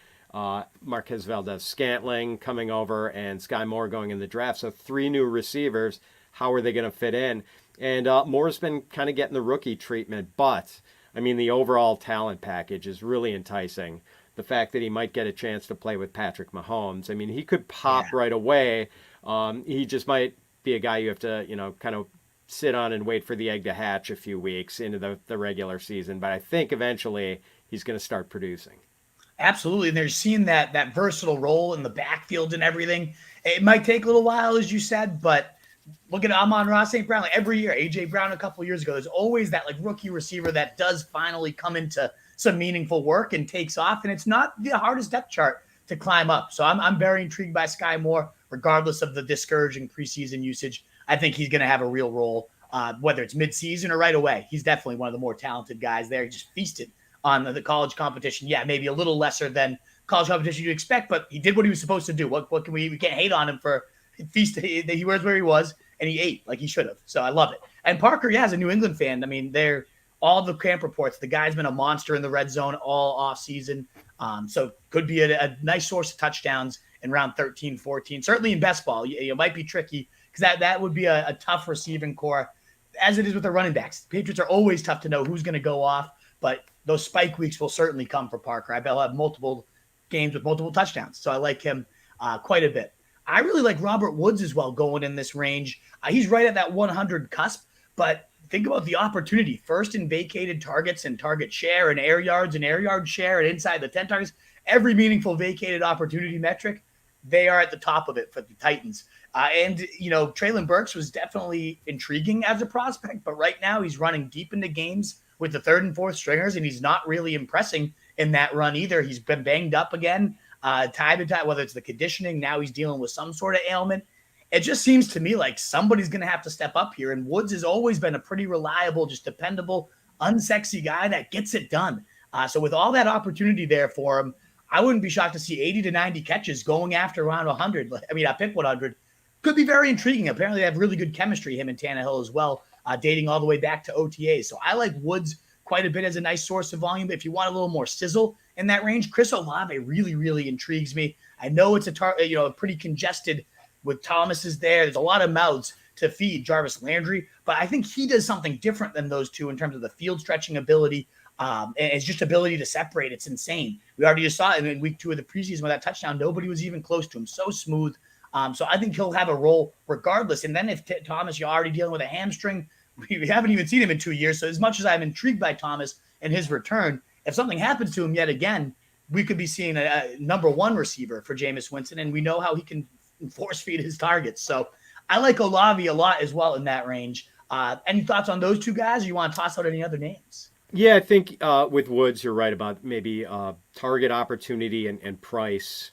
Speaker 2: Marquez Valdez-Scantling coming over, and Sky Moore going in the draft. So 3 new receivers. How are they going to fit in? And Moore's been kind of getting the rookie treatment, but I mean, the overall talent package is really enticing. The fact that he might get a chance to play with Patrick Mahomes. I mean, he could pop right away. He just might be a guy you have to, kind of sit on and wait for the egg to hatch a few weeks into the regular season. But I think eventually he's going to start producing.
Speaker 1: Absolutely. And they're seeing that versatile role in the backfield and everything. It might take a little while, as you said, but look at Amon-Ra St. Brown. Like every year, A.J. Brown a couple years ago, there's always that like rookie receiver that does finally come into some meaningful work and takes off. And it's not the hardest depth chart to climb up. So I'm very intrigued by Sky Moore, regardless of the discouraging preseason usage. I think he's going to have a real role, whether it's midseason or right away. He's definitely one of the more talented guys there. He just feasted on the college competition. Yeah, maybe a little lesser than college competition you'd expect, but he did what he was supposed to do. What can we can't hate on him for feast. He was where he was, and he ate like he should have. So I love it. And Parker, as a New England fan, I mean, all the camp reports, the guy's been a monster in the red zone all offseason. So could be a nice source of touchdowns in round 13, 14. Certainly in best ball, it might be tricky because that would be a tough receiving core, as it is with the running backs. The Patriots are always tough to know who's going to go off, but those spike weeks will certainly come for Parker. I bet he'll have multiple games with multiple touchdowns. So I like him quite a bit. I really like Robert Woods as well going in this range. He's right at that 100 cusp, but think about the opportunity. First in vacated targets and target share and air yards and air yard share and inside the 10 targets. Every meaningful vacated opportunity metric, they are at the top of it for the Titans. Treylon Burks was definitely intriguing as a prospect, but right now he's running deep into games with the third and fourth stringers, and he's not really impressing in that run either. He's been banged up again, time to time, whether it's the conditioning. Now he's dealing with some sort of ailment. It just seems to me like somebody's going to have to step up here. And Woods has always been a pretty reliable, just dependable, unsexy guy that gets it done. So with all that opportunity there for him, I wouldn't be shocked to see 80 to 90 catches going after around 100. I pick 100. Could be very intriguing. Apparently they have really good chemistry, him and Tannehill as well, dating all the way back to OTAs. So I like Woods quite a bit as a nice source of volume. But if you want a little more sizzle in that range, Chris Olave really, really intrigues me. I know it's a pretty congested with Thomas is there. There's a lot of mouths to feed Jarvis Landry, but I think he does something different than those two in terms of the field stretching ability and his just ability to separate. It's insane. We already just saw it in week 2 of the preseason with that touchdown. Nobody was even close to him. So smooth. So I think he'll have a role regardless. And then if Thomas, you're already dealing with a hamstring, we haven't even seen him in 2 years. So as much as I'm intrigued by Thomas and his return, if something happens to him yet again, we could be seeing a number 1 receiver for Jameis Winston, and we know how he can force feed his targets. So I like Olave a lot as well in that range. Any thoughts on those two guys, or you want to toss out any other names?
Speaker 2: Yeah, I think with Woods, you're right about maybe target opportunity and price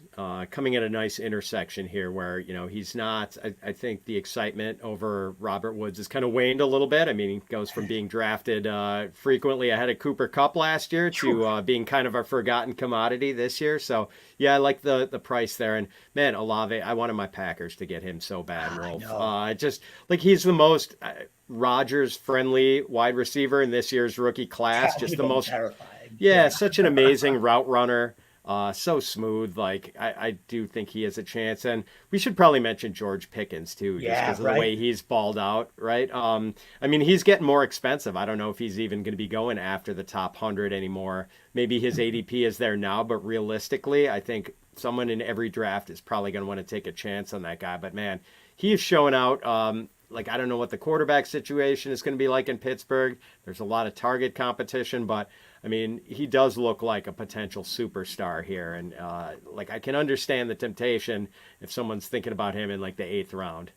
Speaker 2: coming at a nice intersection here where, he's not, I think the excitement over Robert Woods has kind of waned a little bit. I mean, he goes from being drafted frequently ahead of Cooper Kupp last year to being kind of a forgotten commodity this year. So, yeah, I like the price there. And, man, Olave, I wanted my Packers to get him so bad, Wolf. Just, like, he's the most... Rodgers-friendly wide receiver in this year's rookie class. Just the most,
Speaker 1: terrifying.
Speaker 2: Yeah, such an amazing route runner. So smooth. Like I do think he has a chance, and we should probably mention George Pickens too, just
Speaker 1: Yeah,
Speaker 2: because of the
Speaker 1: right.
Speaker 2: way he's balled out, right? I mean, he's getting more expensive. I don't know if he's even going to be going after the top 100 anymore. Maybe his ADP is there now, but realistically, I think someone in every draft is probably going to want to take a chance on that guy. But man, he is showing out. Like I don't know what the quarterback situation is going to be like in Pittsburgh. There's a lot of target competition, but I mean, he does look like a potential superstar here, and like I can understand the temptation if someone's thinking about him in like the 8th round.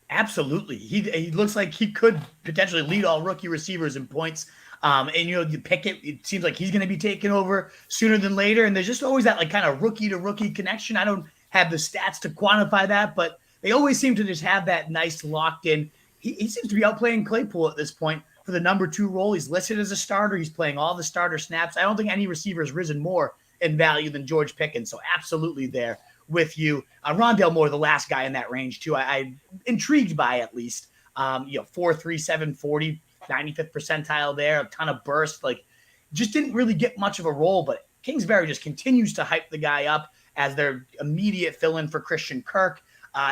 Speaker 1: Absolutely. He looks like he could potentially lead all rookie receivers in points. And you pick it seems like he's going to be taken over sooner than later. And there's just always that like kind of rookie to rookie connection. I don't have the stats to quantify that, but they always seem to just have that nice locked in. He seems to be outplaying Claypool at this point for the number 2 role. He's listed as a starter. He's playing all the starter snaps. I don't think any receiver has risen more in value than George Pickens. So absolutely there with you. Rondale Moore, the last guy in that range too. I'm intrigued by at least. 4.37 40, 95th percentile there, a ton of burst. Like, just didn't really get much of a role, but Kingsbury just continues to hype the guy up as their immediate fill-in for Christian Kirk.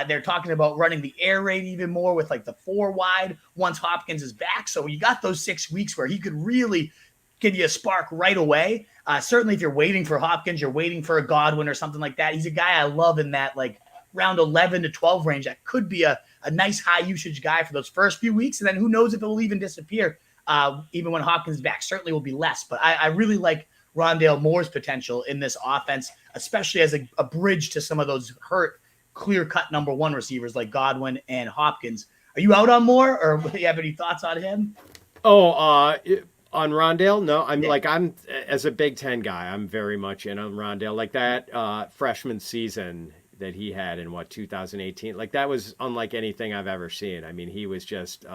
Speaker 1: They're talking about running the air raid even more with like the 4 wide once Hopkins is back. So you got those 6 weeks where he could really give you a spark right away. Certainly if you're waiting for Hopkins, you're waiting for a Godwin or something like that. He's a guy I love in that like round 11 to 12 range. That could be a nice high usage guy for those first few weeks. And then who knows if it will even disappear even when Hopkins is back. Certainly will be less. But I really like Rondale Moore's potential in this offense, especially as a bridge to some of those hurt, clear-cut number 1 receivers like Godwin and Hopkins. Are you out on Moore, or do you have any thoughts on him?
Speaker 2: Oh, on Rondale, no, I'm as a Big Ten guy, I'm very much in on Rondale. Like that freshman season that he had in 2018, like that was unlike anything I've ever seen. I mean, he was just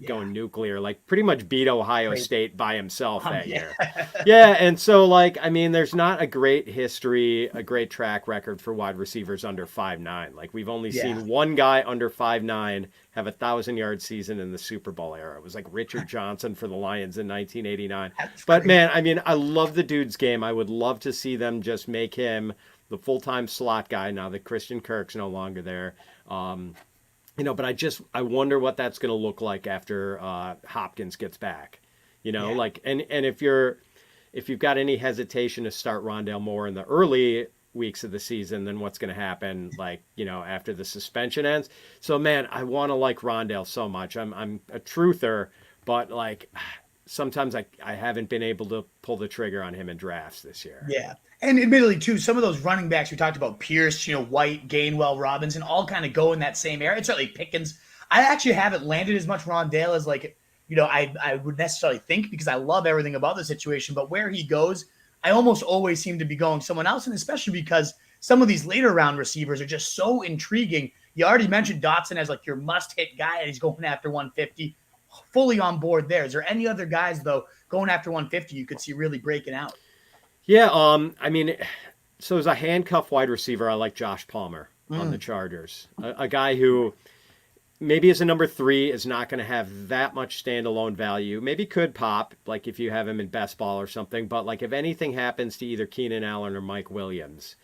Speaker 2: going nuclear, like pretty much beat Ohio State by himself that year. Yeah, and so like I mean, there's not a great history, a great track record for wide receivers under 5'9". Like we've only seen one guy under 5'9" have 1,000-yard season in the Super Bowl era. It was like Richard Johnson for the Lions in 1989. But man, I mean, I love the dude's game. I would love to see them just make him the full-time slot guy now that Christian Kirk's no longer there. But I wonder what that's going to look like after Hopkins gets back. Like, and if you've got any hesitation to start Rondale Moore in the early weeks of the season, then what's going to happen, like, after the suspension ends. So, man, I want to like Rondale so much. I'm a truther, but like sometimes I haven't been able to pull the trigger on him in drafts this year.
Speaker 1: Yeah. And admittedly, too, some of those running backs we talked about, Pierce, White, Gainwell, Robinson, all kind of go in that same area. It's certainly Pickens. I actually haven't landed as much Rondale as I would necessarily think, because I love everything about the situation. But where he goes, I almost always seem to be going someone else, and especially because some of these later round receivers are just so intriguing. You already mentioned Dotson as like your must-hit guy, and he's going after 150. Fully on board there. Is there any other guys, though, going after 150 you could see really breaking out?
Speaker 2: Yeah, I mean, so as a handcuff wide receiver, I like Josh Palmer on the Chargers. A guy who maybe as a number 3 is not going to have that much standalone value. Maybe could pop, like if you have him in best ball or something. But like if anything happens to either Keenan Allen or Mike Williams,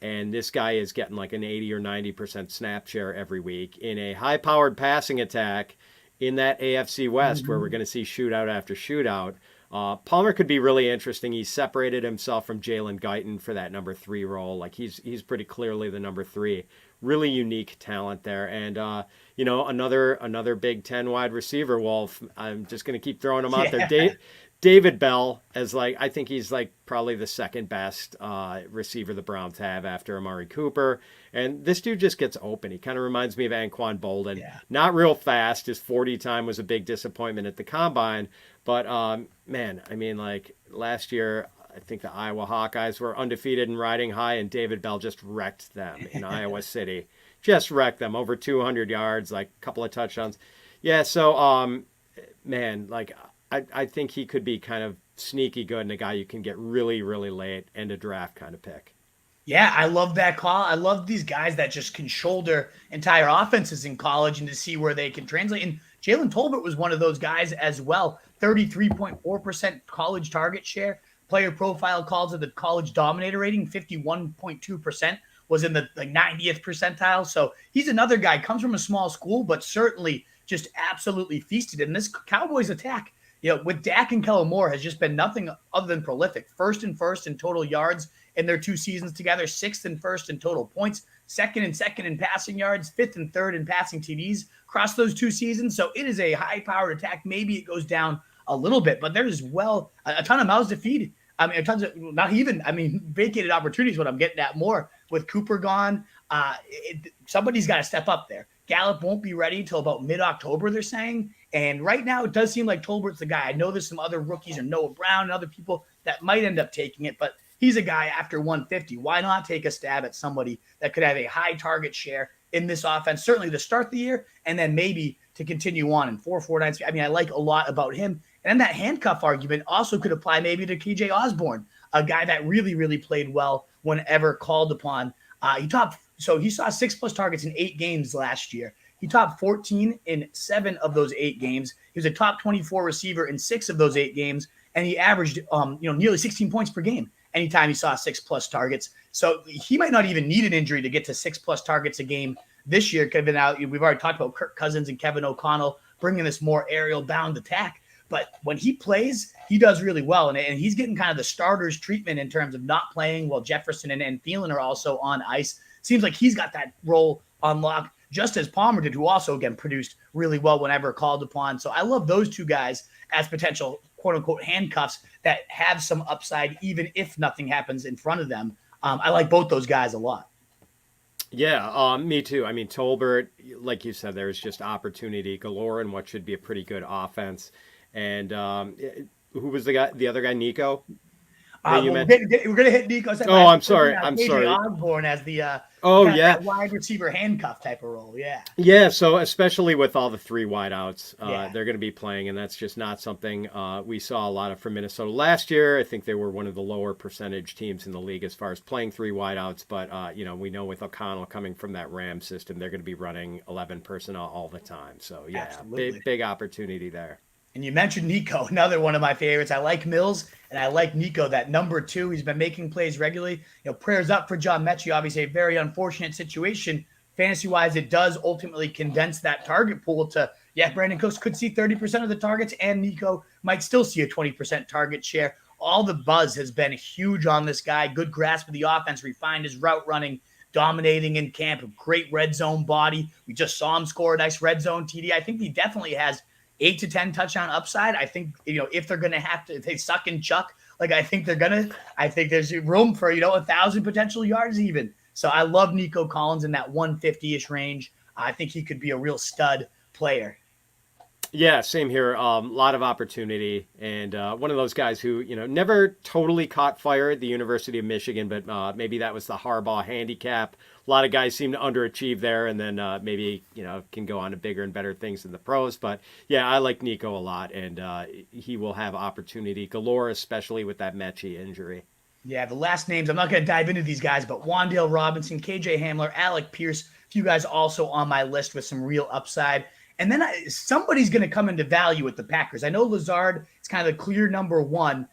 Speaker 2: and this guy is getting like an 80 or 90% snap share every week in a high-powered passing attack in that AFC West where we're going to see shootout after shootout, Palmer could be really interesting. He's separated himself from Jalen Guyton for that number 3 role. Like he's pretty clearly the number 3. Really unique talent there. And, another Big Ten wide receiver, Wolf. I'm just going to keep throwing him out there. David Bell, I think he's like probably the second best receiver the Browns have after Amari Cooper. And this dude just gets open. He kind of reminds me of Anquan Bolden. Yeah. Not real fast. His 40 time was a big disappointment at the Combine. But, man, I mean, like last year, I think the Iowa Hawkeyes were undefeated and riding high, and David Bell just wrecked them in Iowa City. Just wrecked them. Over 200 yards, like a couple of touchdowns. Yeah, so, man, like I think he could be kind of sneaky good and a guy you can get really, really late and a draft kind of pick.
Speaker 1: Yeah, I love that call. I love these guys that just can shoulder entire offenses in college and to see where they can translate. And Jalen Tolbert was one of those guys as well. 33.4% college target share, player profile calls it the college dominator rating, 51.2%, was in the 90th percentile. So he's another guy, comes from a small school, but certainly just absolutely feasted. And this Cowboys attack, with Dak and Kellen Moore has just been nothing other than prolific. First in total yards in their 2 seasons together, 6th and 1st in total points, 2nd and 2nd in passing yards, 5th and 3rd in passing TDs across those 2 seasons. So it is a high-powered attack. Maybe it goes down a little bit, but there's a ton of mouths to feed. I mean, tons of vacated opportunities. What I'm getting at more with Cooper gone, somebody's got to step up there. Gallup won't be ready until about mid-October, they're saying. And right now, it does seem like Tolbert's the guy. I know there's some other rookies or Noah Brown and other people that might end up taking it, but he's a guy after 150. Why not take a stab at somebody that could have a high target share in this offense, certainly to start the year, and then maybe to continue on in 4-4-9. I mean, I like a lot about him. And then that handcuff argument also could apply maybe to KJ Osborne, a guy that really, really played well whenever called upon. He saw 6+ targets in 8 games last year. He topped 14 in 7 of those 8 games. He was a top 24 receiver in 6 of those 8 games, and he averaged nearly 16 points per game anytime he saw 6+ targets. So he might not even need an injury to get to 6+ targets a game this year. We've already talked about Kirk Cousins and Kevin O'Connell bringing this more aerial bound attack. But when he plays, he does really well. And he's getting kind of the starter's treatment in terms of not playing while Jefferson and Thielen are also on ice. Seems like he's got that role on lock, just as Palmer did, who also, again, produced really well whenever called upon. So I love those 2 guys as potential quote-unquote handcuffs that have some upside, even if nothing happens in front of them. I like both those guys a lot.
Speaker 2: Yeah, me too. I mean, Tolbert, like you said, there's just opportunity galore in what should be a pretty good offense. And who was the other guy, Nico?
Speaker 1: We're going to hit Nico.
Speaker 2: I'm sorry.
Speaker 1: Osborne as the wide receiver handcuff type of role. Yeah.
Speaker 2: Yeah. So especially with all the 3 wideouts, they're going to be playing, and that's just not something we saw a lot of from Minnesota last year. I think they were one of the lower percentage teams in the league as far as playing 3 wideouts. But we know with O'Connell coming from that Rams system, they're going to be running 11 personnel all the time. So yeah, big opportunity there.
Speaker 1: And you mentioned Nico, another one of my favorites. I like Mills, and I like Nico, that number 2. He's been making plays regularly. Prayers up for John Mechie. Obviously, a very unfortunate situation. Fantasy-wise, it does ultimately condense that target pool to, Brandon Cooks could see 30% of the targets, and Nico might still see a 20% target share. All the buzz has been huge on this guy. Good grasp of the offense, refined his route running, dominating in camp, a great red zone body. We just saw him score a nice red zone TD. I think he definitely has 8 to 10 touchdown upside. I think, if they're going to have to, if they suck and chuck, I think there's room for, 1,000 potential yards even. So I love Nico Collins in that 150-ish range. I think he could be a real stud player.
Speaker 2: Yeah, same here. Lot of opportunity, and one of those guys who never totally caught fire at the University of Michigan, but maybe that was the Harbaugh handicap. A lot of guys seem to underachieve there, and then maybe can go on to bigger and better things in the pros. But yeah, I like Nico a lot, and he will have opportunity galore, especially with that Mechie injury.
Speaker 1: Yeah, the last names, I'm not going to dive into these guys, but Wan'Dale Robinson, KJ Hamler, Alec Pierce, a few guys also on my list with some real upside. And then somebody's going to come into value with the Packers. I know Lazard is kind of the clear number 1.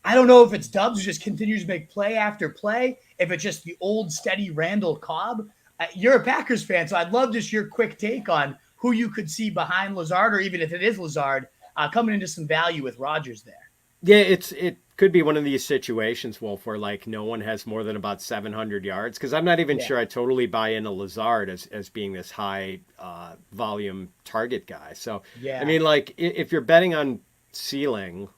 Speaker 1: I don't know if it's Dubs who just continues to make play after play, if it's just the old steady Randall Cobb. You're a Packers fan, so I'd love just your quick take on who you could see behind Lazard, or even if it is Lazard, coming into some value with Rodgers there.
Speaker 2: Yeah, it could be one of these situations, Wolf, where no one has more than about 700 yards. Because I'm not even sure I totally buy into Lazard as being this high volume target guy. So I mean, if you're betting on ceiling,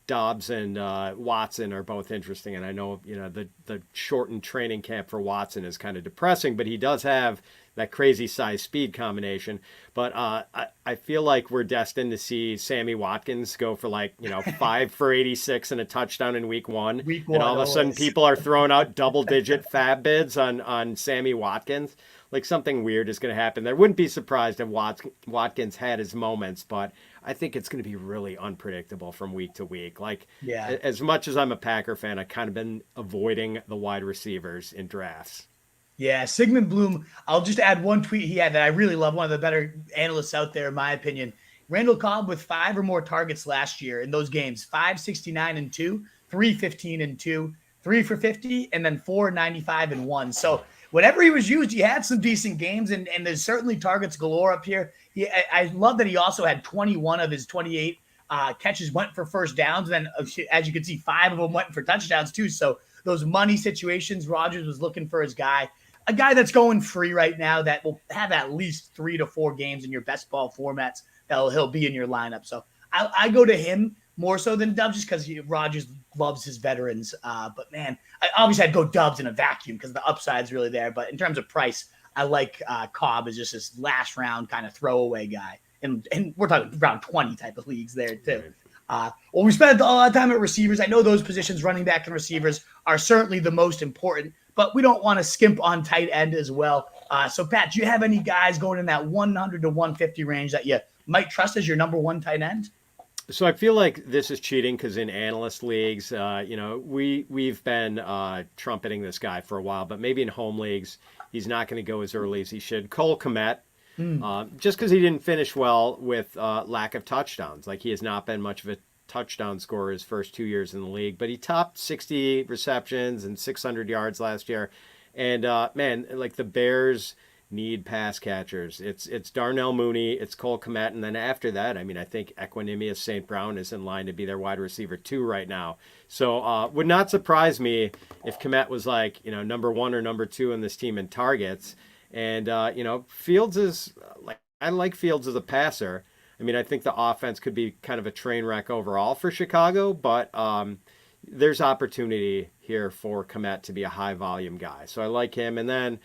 Speaker 2: Dobbs and Watson are both interesting, and I know the shortened training camp for Watson is kind of depressing, but he does have that crazy size speed combination. But I feel like we're destined to see Sammy Watkins go for 5 for 86 and a touchdown in week one, and all of a sudden people are throwing out double-digit fab bids on Sammy Watkins. Something weird is going to happen. I wouldn't be surprised if Watkins had his moments, but I think it's going to be really unpredictable from week to week. As much as I'm a Packer fan, I've kind of been avoiding the wide receivers in drafts.
Speaker 1: Yeah, Sigmund Bloom, I'll just add one tweet he had that I really love, one of the better analysts out there, in my opinion. Randall Cobb with 5 or more targets last year in those games, 569 and 2, 315 and 2, 3 for 50, and then 495 and 1. So whenever he was used, he had some decent games, and there's certainly targets galore up here. I love that he also had 21 of his 28 catches went for first downs. And then, as you can see, 5 of them went for touchdowns too. So those money situations, Rodgers was looking for his guy. A guy that's going free right now that will have at least 3 to 4 games in your best ball formats that he'll be in your lineup. So I go to him more so than Dubs just because Rodgers loves his veterans. But, man, obviously I'd go Dubs in a vacuum because the upside's really there. But in terms of price, I like Cobb as just this last round kind of throwaway guy. And we're talking round 20 type of leagues there too. Well, we spent a lot of time at receivers. I know those positions, running back and receivers, are certainly the most important, but we don't want to skimp on tight end as well. So, Pat, do you have any guys going in that 100 to 150 range that you might trust as your number one tight end?
Speaker 2: So I feel like this is cheating because in analyst leagues, we've been trumpeting this guy for a while, but maybe in home leagues, he's not going to go as early as he should. Cole Kmet. Just because he didn't finish well with lack of touchdowns. Like, he has not been much of a touchdown scorer his first 2 years in the league, but he topped 60 receptions and 600 yards last year. And, man, like, the Bears need pass catchers. It's Darnell Mooney, it's Cole Kmet, and then after that, I mean, I think Equanimous St. Brown is in line to be their wide receiver 2 right now. So would not surprise me if Kmet was like, number 1 or number 2 in this team in targets. And, Fields is like, I like Fields as a passer. I mean, I think the offense could be kind of a train wreck overall for Chicago, but there's opportunity here for Kmet to be a high volume guy. So I like him. And then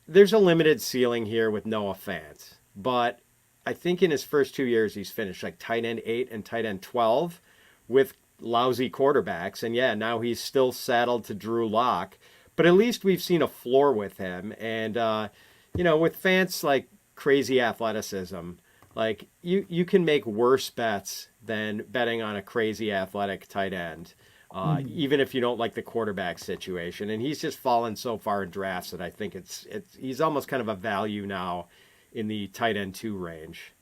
Speaker 2: there's a limited ceiling here with Noah Fant, but I think in his first 2 years, he's finished like tight end 8 and tight end 12 with lousy quarterbacks. And yeah, now he's still saddled to Drew Lock. But at least we've seen a floor with him. And, with Fant's, like, crazy athleticism, like, you can make worse bets than betting on a crazy athletic tight end, even if you don't like the quarterback situation. And he's just fallen so far in drafts that I think he's almost kind of a value now in the tight end 2 range.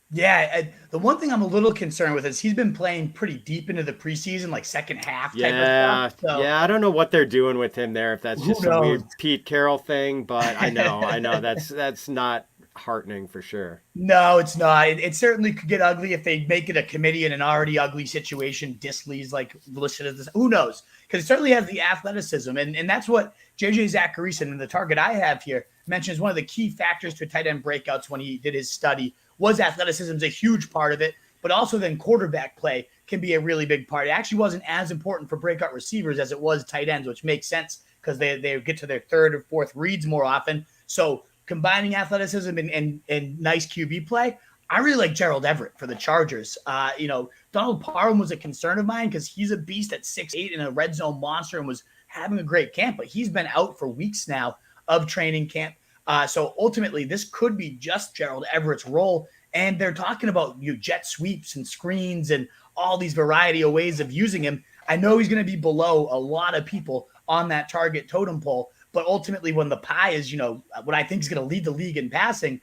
Speaker 1: Yeah, the one thing I'm a little concerned with is he's been playing pretty deep into the preseason, like second half type of stuff. So,
Speaker 2: yeah, I don't know what they're doing with him there, if that's just a weird Pete Carroll thing, but I know that's not heartening for sure.
Speaker 1: No, it's not. It certainly could get ugly if they make it a committee in an already ugly situation. Disley's like listed as this. Who knows? Because it certainly has the athleticism, and that's what JJ Zacharyson and the target I have here mentions one of the key factors to tight end breakouts when he did his study was athleticism is a huge part of it, but also then quarterback play can be a really big part. It actually wasn't as important for breakout receivers as it was tight ends, which makes sense because they get to their third or fourth reads more often. So combining athleticism and nice QB play, I really like Gerald Everett for the Chargers. Donald Parham was a concern of mine because he's a beast at 6'8" and a red zone monster and was having a great camp, but he's been out for weeks now of training camp. So ultimately, this could be just Gerald Everett's role. And they're talking about jet sweeps and screens and all these variety of ways of using him. I know he's going to be below a lot of people on that target totem pole. But ultimately, when the pie is, what I think is going to lead the league in passing,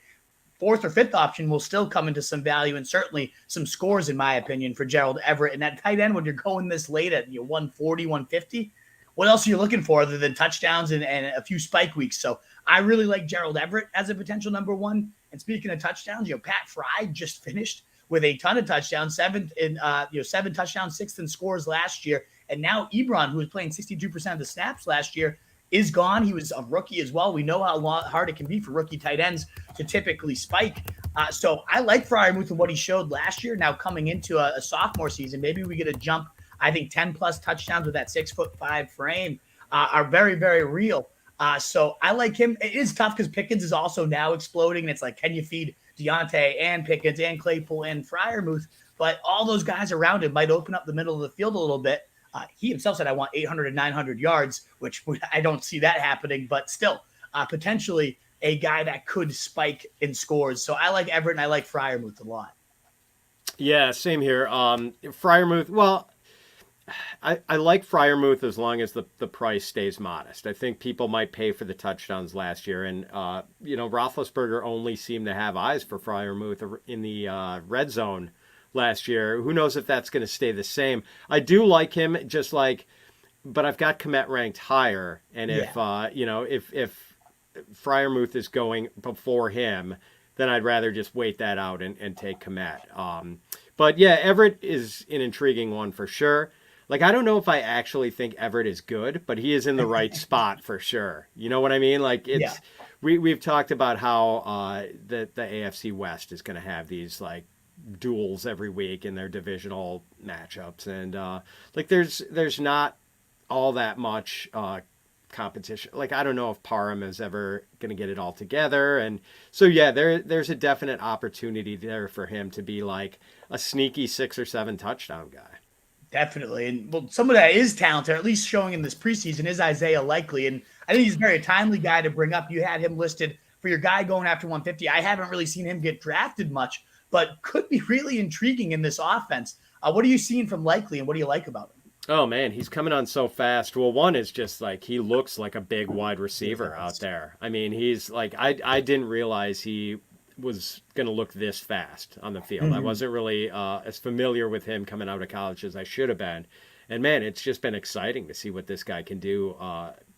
Speaker 1: 4th or 5th option will still come into some value and certainly some scores, in my opinion, for Gerald Everett. And that tight end, when you're going this late at 140, 150, what else are you looking for other than touchdowns and a few spike weeks? So I really like Gerald Everett as a potential number 1. And speaking of touchdowns, Pat Fry just finished with a ton of touchdowns, 7 touchdowns, 6th in scores last year. And now Ebron, who was playing 62% of the snaps last year, is gone. He was a rookie as well. We know how hard it can be for rookie tight ends to typically spike. So I like Freiermuth and what he showed last year. Now coming into a sophomore season, maybe we get a jump. I think 10+ touchdowns with that 6'5" frame are very, very real. So I like him. It is tough because Pickens is also now exploding. And it's like, can you feed Deontay and Pickens and Claypool and Freiermuth? But all those guys around him might open up the middle of the field a little bit. He himself said, I want 800 and 900 yards, which I don't see that happening. But still, potentially a guy that could spike in scores. So I like Everett and I like Freiermuth a lot.
Speaker 2: Yeah, same here. Freiermuth, well, I like Fryermuth as long as the price stays modest. I think people might pay for the touchdowns last year, and Roethlisberger only seemed to have eyes for Fryermuth in the red zone last year. Who knows if that's going to stay the same? I do like him, but I've got Komet ranked higher, and if if Fryermuth is going before him, then I'd rather just wait that out and take Komet. But yeah, Everett is an intriguing one for sure. Like, I don't know if I actually think Everett is good, but he is in the right spot for sure. You know what I mean? Like, we've talked about how the AFC West is going to have these like duels every week in their divisional matchups, and like there's not all that much competition. Like, I don't know if Parham is ever going to get it all together, and so yeah, there's a definite opportunity there for him to be like a sneaky 6 or 7 touchdown guy.
Speaker 1: Definitely. And well, someone that is talented, at least showing in this preseason, is Isaiah Likely. And I think he's a very timely guy to bring up. You had him listed for your guy going after 150. I haven't really seen him get drafted much, but could be really intriguing in this offense. What are you seeing from Likely, and what do you like about him?
Speaker 2: Oh man, he's coming on so fast. Well, one is just like he looks like a big wide receiver out there. I mean, he's like I didn't realize he was going to look this fast on the field. I wasn't really as familiar with him coming out of college as I should have been. And man, it's just been exciting to see what this guy can do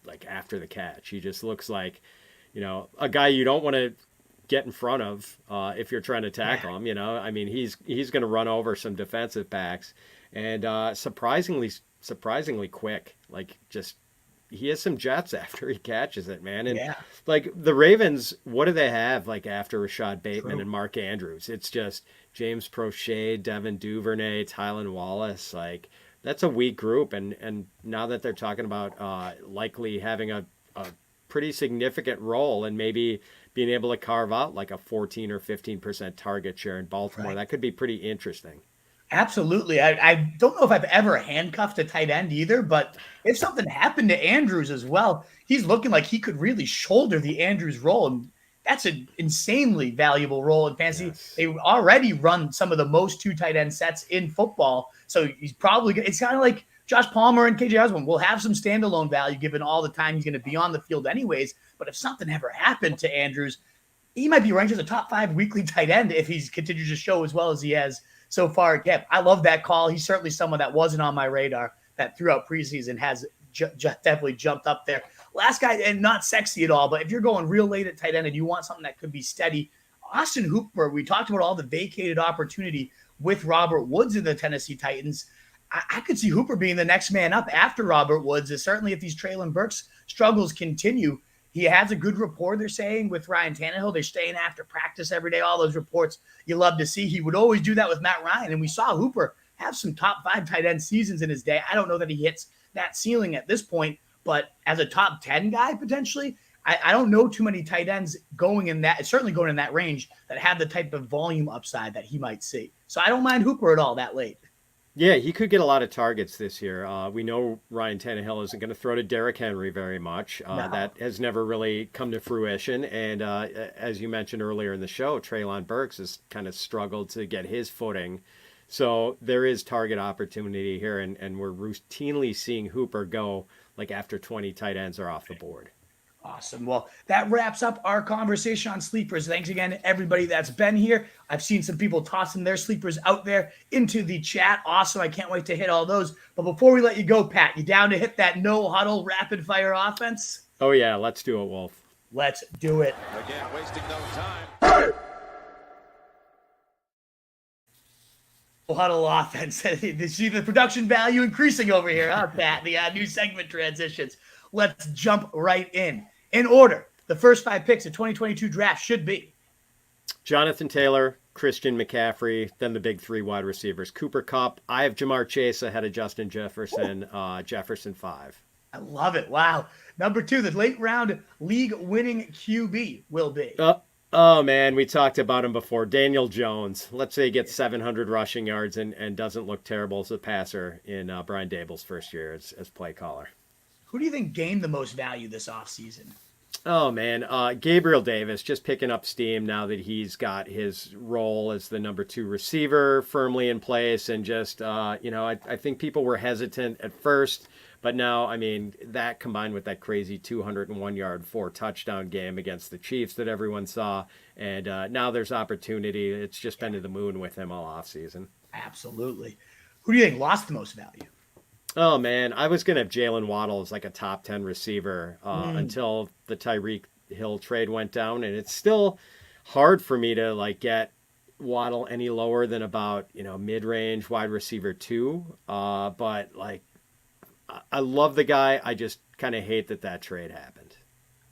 Speaker 2: like after the catch. He just looks like, a guy you don't want to get in front of if you're trying to tackle him, I mean, he's going to run over some defensive backs, and surprisingly quick. Like, just he has some jets after he catches it, man. And like the Ravens, what do they have like after Rashad Bateman and Mark Andrews? It's just James Prochet, Devin Duvernay, Tylan Wallace. Like, that's a weak group, and now that they're talking about likely having a pretty significant role and maybe being able to carve out like a 14 or 15% target share in Baltimore, that could be pretty interesting.
Speaker 1: Absolutely. I don't know if I've ever handcuffed a tight end either, but if something happened to Andrews as well, he's looking like he could really shoulder the Andrews role. And that's an insanely valuable role in fantasy. Yes. They already run some of the most 2 tight end sets in football. So he's probably, it's kind of like Josh Palmer and KJ Osborne will have some standalone value given all the time he's going to be on the field anyways. But if something ever happened to Andrews, he might be ranked as a top 5 weekly tight end if he's continued to show as well as he has so far at camp. I love that call. He's certainly someone that wasn't on my radar that throughout preseason has definitely jumped up there. Last guy, and not sexy at all, but if you're going real late at tight end and you want something that could be steady, Austin Hooper, we talked about all the vacated opportunity with Robert Woods in the Tennessee Titans. I could see Hooper being the next man up after Robert Woods, certainly if these Treylon Burks struggles continue. He has a good rapport, they're saying, with Ryan Tannehill. They're staying after practice every day. All those reports you love to see. He would always do that with Matt Ryan. And we saw Hooper have some top 5 tight end seasons in his day. I don't know that he hits that ceiling at this point, but as a top 10 guy, potentially, I don't know too many tight ends certainly going in that range that have the type of volume upside that he might see. So I don't mind Hooper at all that late.
Speaker 2: Yeah, he could get a lot of targets this year. We know Ryan Tannehill isn't going to throw to Derrick Henry very much. No. That has never really come to fruition. And as you mentioned earlier in the show, Treylon Burks has kind of struggled to get his footing. So there is target opportunity here, and we're routinely seeing Hooper go like after 20 tight ends are off the board.
Speaker 1: Awesome. Well, that wraps up our conversation on sleepers. Thanks again to everybody that's been here. I've seen some people tossing their sleepers out there into the chat. Awesome. I can't wait to hit all those. But before we let you go, Pat, you down to hit that no huddle rapid fire offense?
Speaker 2: Oh, yeah. Let's do it, Wolf.
Speaker 1: Let's do it.
Speaker 3: Again, wasting no time.
Speaker 1: Huddle offense. See the production value increasing over here, huh, Pat? The new segment transitions. Let's jump right in. In order, the first 5 picks of 2022 draft should be
Speaker 2: Jonathan Taylor, Christian McCaffrey, then the big 3 wide receivers. Cooper Kupp. I have Jamar Chase ahead of Justin Jefferson. Jefferson 5.
Speaker 1: I love it. Wow. Number 2, the late round league-winning QB will be.
Speaker 2: Oh, man, we talked about him before. Daniel Jones. Let's say he gets 700 rushing yards and doesn't look terrible as a passer in Brian Daboll's first year as play caller.
Speaker 1: Who do you think gained the most value this offseason?
Speaker 2: Oh man, Gabriel Davis just picking up steam now that he's got his role as the number 2 receiver firmly in place, and just I think people were hesitant at first, but now I mean that combined with that crazy 201-yard 4-touchdown game against the Chiefs that everyone saw, and now there's opportunity. It's just been to the moon with him all offseason.
Speaker 1: Absolutely. Who do you think lost the most value?
Speaker 2: Oh man, I was gonna have Jalen Waddle as like a top 10 receiver until the Tyreek Hill trade went down, and it's still hard for me to like get Waddle any lower than about mid-range wide receiver 2. But like I love the guy. I just kind of hate that trade happened.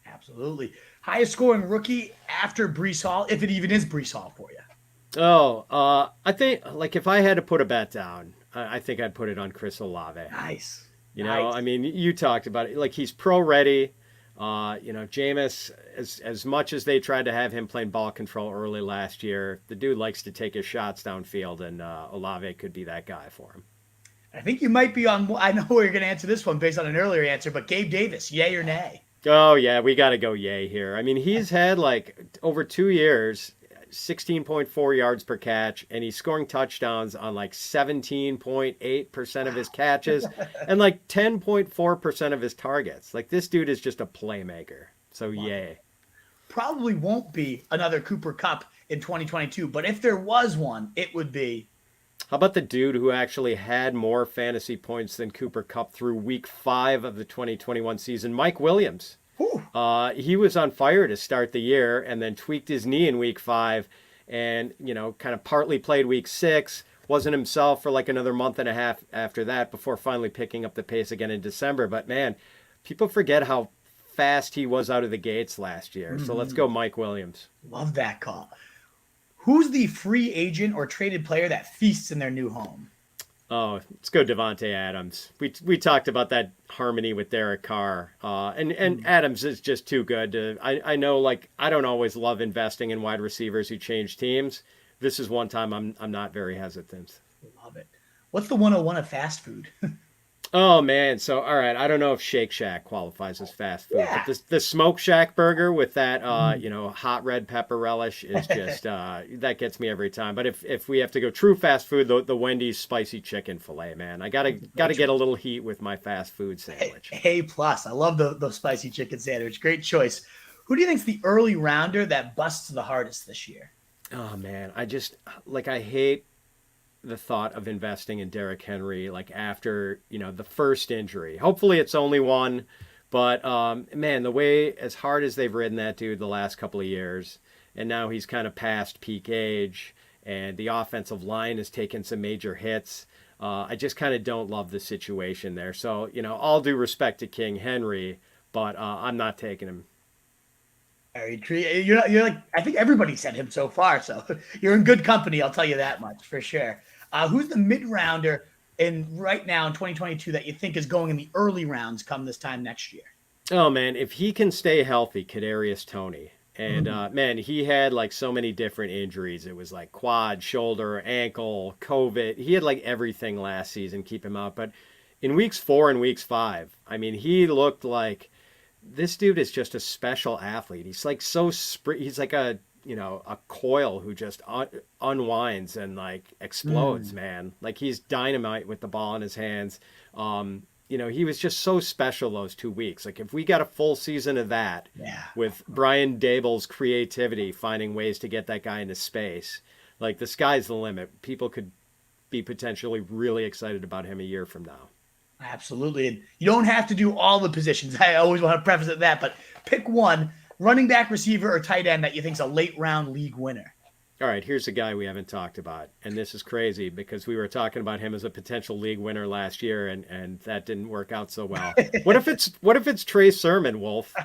Speaker 1: Absolutely. Highest scoring rookie after Breece Hall, if it even is Breece Hall for you.
Speaker 2: Oh, I think like if I had to put a bet down, I think I'd put it on Chris Olave.
Speaker 1: Nice.
Speaker 2: I mean, you talked about it. Like he's pro ready. Jameis, as much as they tried to have him playing ball control early last year, the dude likes to take his shots downfield, and Olave could be that guy for him.
Speaker 1: I think you might be on. I know where you're going to answer this one based on an earlier answer, but Gabe Davis, yay or nay?
Speaker 2: Oh yeah, we got to go yay here. I mean, he's had like over 2 years. 16.4 yards per catch, and he's scoring touchdowns on like 17.8% of his catches and like 10.4% of his targets. Like this dude is just a playmaker. So yay.
Speaker 1: Probably won't be another Cooper Kupp in 2022, but if there was one, it would be.
Speaker 2: How about the dude who actually had more fantasy points than Cooper Kupp through week 5 of the 2021 season, Mike Williams? He was on fire to start the year and then tweaked his knee in week 5 and, kind of partly played week 6, wasn't himself for like another month and a half after that before finally picking up the pace again in December. But man, people forget how fast he was out of the gates last year. So let's go Mike Williams.
Speaker 1: Love that call. Who's the free agent or traded player that feasts in their new home?
Speaker 2: Oh, let's go Devontae Adams. We talked about that harmony with Derek Carr, and Adams is just too good. I know, like I don't always love investing in wide receivers who change teams. This is one time I'm not very hesitant.
Speaker 1: Love it. What's the 101 of fast food?
Speaker 2: Oh man, so all right, I don't know if Shake Shack qualifies as fast food, but the Smoke Shack burger with that hot red pepper relish is just that gets me every time. But if we have to go true fast food, the Wendy's spicy chicken fillet, man, I gotta get a little heat with my fast food sandwich.
Speaker 1: A plus, I love the spicy chicken sandwich. Great choice. Who do you think's the early rounder that busts the hardest this year?
Speaker 2: Oh man, I hate the thought of investing in Derrick Henry like after the first injury. Hopefully it's only one, but man, the way as hard as they've ridden that dude the last couple of years, and now he's kind of past peak age, and the offensive line has taken some major hits. I just kind of don't love the situation there. So all due respect to King Henry, but I'm not taking him.
Speaker 1: You're like, I think everybody said him so far, so you're in good company. I'll tell you that much for sure. Who's the mid-rounder right now in 2022 that you think is going in the early rounds come this time next year?
Speaker 2: Oh, man, if he can stay healthy, Kadarius Toney. And, man, he had, like, so many different injuries. It was, like, quad, shoulder, ankle, COVID. He had, like, everything last season keep him out. But in weeks 4 and weeks 5, I mean, he looked like this dude is just a special athlete. He's, like, he's like a coil who just unwinds and like explodes, man. Like he's dynamite with the ball in his hands. He was just so special those 2 weeks. Like if we got a full season of that with Brian Daboll's creativity, finding ways to get that guy into space, like the sky's the limit. People could be potentially really excited about him a year from now.
Speaker 1: Absolutely. And you don't have to do all the positions. I always want to preface it that, but pick one. Running back, receiver, or tight end that you think is a late-round league winner?
Speaker 2: All right, here's a guy we haven't talked about, and this is crazy because we were talking about him as a potential league winner last year, and that didn't work out so well. What if it's Trey Sermon, Wolf?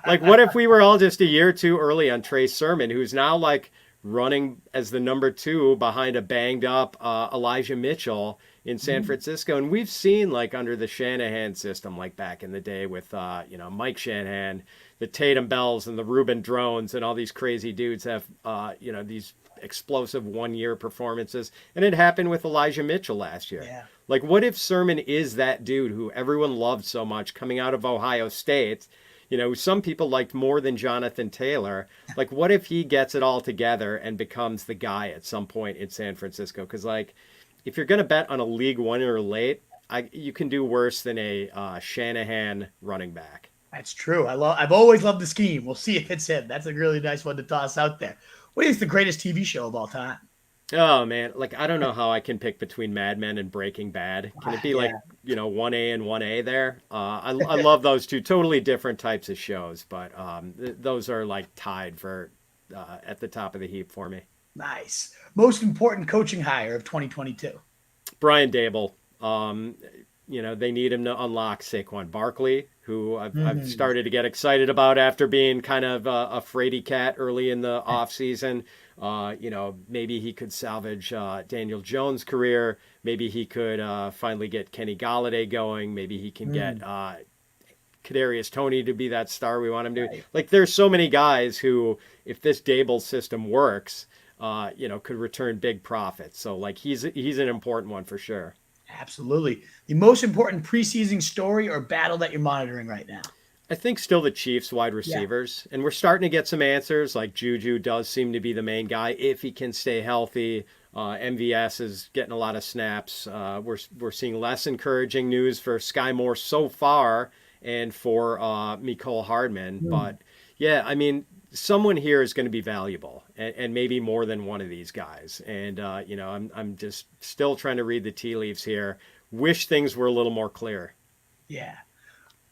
Speaker 2: Like, what if we were all just a year too early on Trey Sermon, who's now like running as the number 2 behind a banged-up Elijah Mitchell in San Francisco, and we've seen like under the Shanahan system, like back in the day with Mike Shanahan, the Tatum Bells and the Ruben Drones and all these crazy dudes have, these explosive 1-year performances. And it happened with Elijah Mitchell last year.
Speaker 1: Yeah.
Speaker 2: Like, what if Sermon is that dude who everyone loved so much coming out of Ohio State? some people liked more than Jonathan Taylor. Like, what if he gets it all together and becomes the guy at some point in San Francisco? Because, like, if you're going to bet on a league winner late, you can do worse than a Shanahan running back.
Speaker 1: That's true. I've always loved the scheme. We'll see if it's him. That's a really nice one to toss out there. What is the greatest TV show of all time?
Speaker 2: Oh man, like I don't know how I can pick between Mad Men and Breaking Bad. Can it be like 1A and 1A there? I love those two totally different types of shows, but those are like tied for at the top of the heap for me.
Speaker 1: Nice. Most important coaching hire of 2022.
Speaker 2: Brian Dable. They need him to unlock Saquon Barkley, who I've started to get excited about after being kind of a fraidy cat early in the offseason. Maybe he could salvage Daniel Jones' career. Maybe he could finally get Kenny Galladay going. Maybe he can get Kadarius Toney to be that star we want him to. Like, there's so many guys who, if this Dable system works, could return big profits. So, like, he's an important one for sure.
Speaker 1: Absolutely. The most important preseason story or battle that you're monitoring right now?
Speaker 2: I think still the Chiefs wide receivers. And we're starting to get some answers. Like Juju does seem to be the main guy if he can stay healthy. MVS is getting a lot of snaps. We're seeing less encouraging news for Sky Moore so far and for Mecole Hardman. But, yeah, I mean, someone here is going to be valuable and maybe more than one of these guys. And, I'm just still trying to read the tea leaves here. Wish things were a little more clear.
Speaker 1: Yeah.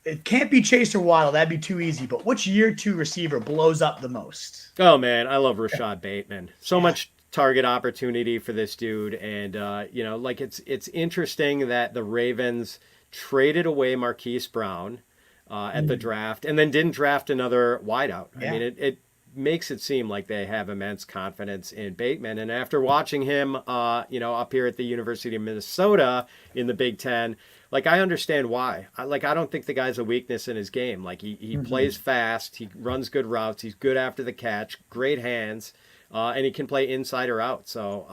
Speaker 1: It can't be Chase or Waddle. That'd be too easy. But which year two receiver blows up the most?
Speaker 2: Oh, man, I love Rashad Bateman. So much target opportunity for this dude. And, it's interesting that the Ravens traded away Marquise Brown at the draft and then didn't draft another wideout. I mean, it makes it seem like they have immense confidence in Bateman. And after watching him, up here at the University of Minnesota in the Big Ten, like, I understand why. I don't think the guy's a weakness in his game. Like, he plays fast. He runs good routes. He's good after the catch, great hands, and he can play inside or out. So,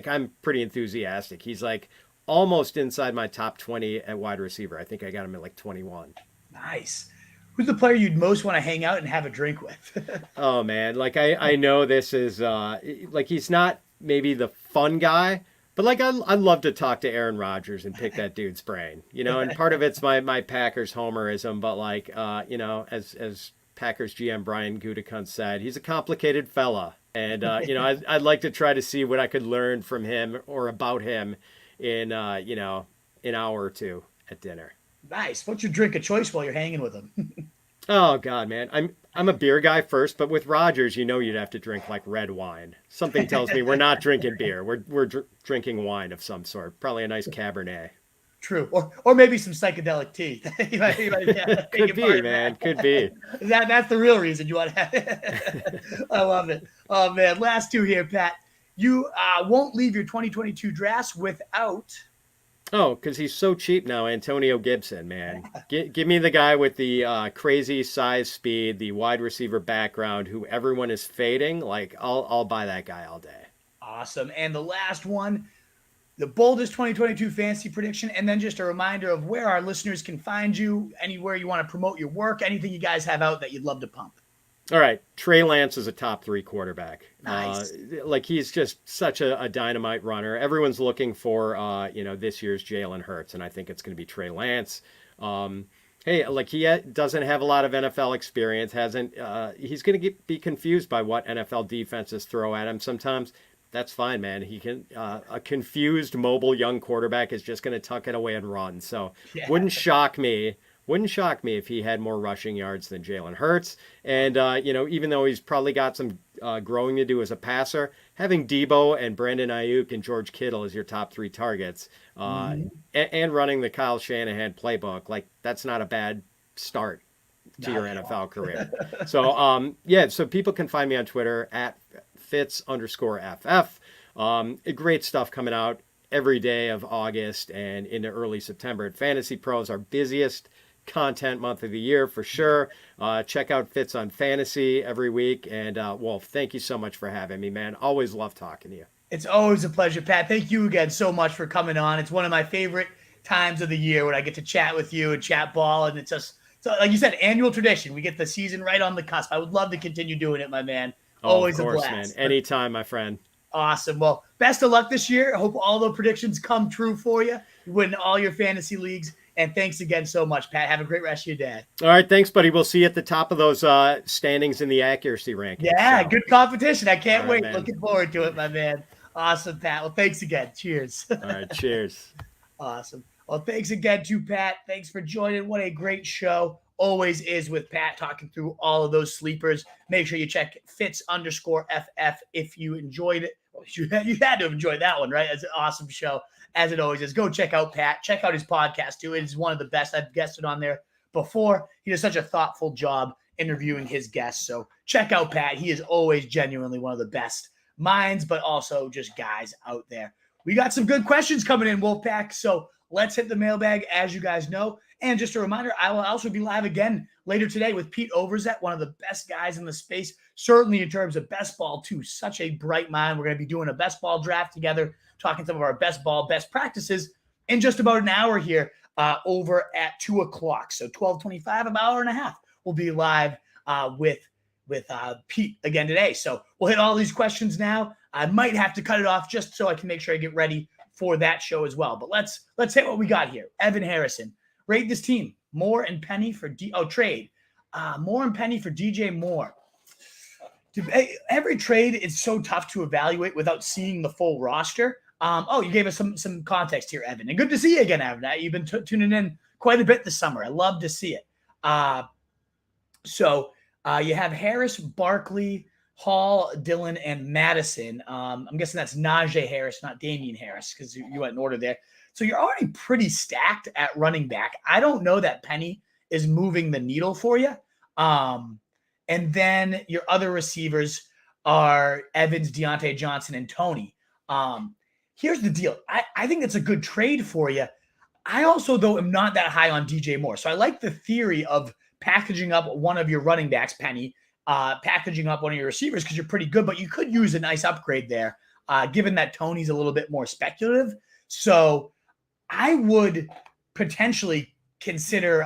Speaker 2: I'm pretty enthusiastic. He's, like, almost inside my top 20 at wide receiver. I think I got him at, 21.
Speaker 1: Nice. Who's the player you'd most want to hang out and have a drink with?
Speaker 2: Oh, man. Like, I know this is, he's not maybe the fun guy, but, I'd love to talk to Aaron Rodgers and pick that dude's brain, and part of it's my Packers homerism, but, as Packers GM Brian Gutekunst said, he's a complicated fella. And, I'd like to try to see what I could learn from him or about him in, an hour or two at dinner.
Speaker 1: Nice. What's your drink of choice while you're hanging with him?
Speaker 2: Oh God, man, I'm a beer guy first, but with Rogers, you'd have to drink like red wine. Something tells me we're not drinking beer. We're drinking wine of some sort. Probably a nice Cabernet.
Speaker 1: True, or maybe some psychedelic tea.
Speaker 2: Could be, man. Could be.
Speaker 1: That's the real reason you want to have it. I love it. Oh man, last two here, Pat. You won't leave your 2022 drafts without.
Speaker 2: Oh, because he's so cheap now, Antonio Gibson, man. Give me the guy with the crazy size, speed, the wide receiver background, who everyone is fading. Like, I'll buy that guy all day.
Speaker 1: Awesome. And the last one, the boldest 2022 fantasy prediction, and then just a reminder of where our listeners can find you, anywhere you want to promote your work, anything you guys have out that you'd love to pump.
Speaker 2: All right. Trey Lance is a top 3 quarterback.
Speaker 1: Nice.
Speaker 2: He's just such a dynamite runner. Everyone's looking for, this year's Jalen Hurts, and I think it's going to be Trey Lance. He doesn't have a lot of NFL experience. He's going to be confused by what NFL defenses throw at him sometimes. That's fine, man. He can. A confused, mobile young quarterback is just going to tuck it away and run. So wouldn't shock me. Wouldn't shock me if he had more rushing yards than Jalen Hurts. And, even though he's probably got some growing to do as a passer, having Debo and Brandon Ayuk and George Kittle as your top 3 targets and running the Kyle Shanahan playbook, that's not a bad start to your NFL career. So, so people can find me on Twitter at Fitz_FF. Great stuff coming out every day of August and into early September at Fantasy Pros, our busiest content month of the year for sure. Check out Fitz on Fantasy every week. And Wolf, thank you so much for having me, man. Always love talking to you.
Speaker 1: It's always a pleasure, Pat. Thank you again so much for coming on. It's one of my favorite times of the year when I get to chat with you and chat ball, and it's just So, like you said, annual tradition. We get the season right on the cusp. I would love to continue doing it, my man.
Speaker 2: Oh,
Speaker 1: Always
Speaker 2: of course,
Speaker 1: a blast.
Speaker 2: man. Anytime, my friend.
Speaker 1: Awesome. Well, best of luck this year. I hope all the predictions come true for you. You win all your fantasy leagues. And thanks again so much, Pat. Have a great rest of your day.
Speaker 2: All right, thanks, buddy. We'll see you at the top of those standings in the accuracy rankings.
Speaker 1: Yeah,
Speaker 2: so.
Speaker 1: good competition. I can't
Speaker 2: All right,
Speaker 1: wait.
Speaker 2: man.
Speaker 1: Looking forward to it, my man. Awesome, Pat. Well, thanks again. Cheers.
Speaker 2: All right, cheers.
Speaker 1: Awesome. Well, thanks again to Pat. Thanks for joining. What a great show. Always is with Pat talking through all of those sleepers. Make sure you check Fitz_FF if you enjoyed it. Well, you had to have enjoyed that one, right? It's an awesome show, as it always is. Go check out Pat. Check out his podcast, too. It is one of the best. I've guested on there before. He does such a thoughtful job interviewing his guests. So check out Pat. He is always genuinely one of the best minds, but also just guys out there. We got some good questions coming in, Wolfpack. So let's hit the mailbag, as you guys know. And just a reminder, I will also be live again later today with Pete Overzet, one of the best guys in the space, certainly in terms of best ball, too. Such a bright mind. We're going to be doing a best ball draft together, talking some of our best ball, best practices in just about an hour here over at 2 o'clock. So 12:25, an hour and a half. We'll be live with Pete again today. So we'll hit all these questions now. I might have to cut it off just so I can make sure I get ready for that show as well. But let's hit what we got here. Evan Harrison. Rate this team. Moore and Penny for trade. Moore and Penny for DJ Moore. Every trade is so tough to evaluate without seeing the full roster. You gave us some context here, Evan. And good to see you again, Evan. You've been tuning in quite a bit this summer. I love to see it. So you have Harris, Barkley, Hall, Dillon, and Madison. I'm guessing that's Najee Harris, not Damian Harris, because you went in order there. So you're already pretty stacked at running back. I don't know that Penny is moving the needle for you. And then your other receivers are Evans, Deontay Johnson, and Tony. Here's the deal. I think it's a good trade for you. I also, though, am not that high on DJ Moore. So I like the theory of packaging up one of your running backs, Penny, packaging up one of your receivers because you're pretty good, but you could use a nice upgrade there, given that Tony's a little bit more speculative. So I would potentially consider,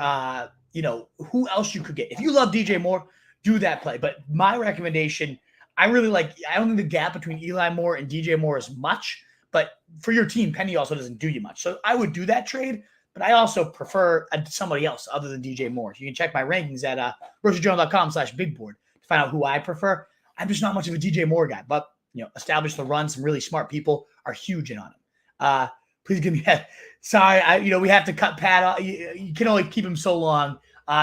Speaker 1: who else you could get. If you love DJ Moore, do that play. But my recommendation, I don't think the gap between Eli Moore and DJ Moore is much, but for your team, Penny also doesn't do you much. So I would do that trade, but I also prefer somebody else other than DJ Moore. You can check my rankings at rotojournal.com/bigboard to find out who I prefer. I'm just not much of a DJ Moore guy, but establish the run. Some really smart people are huge in on him. Please give me that. Sorry, we have to cut Pat off. You can only keep him so long.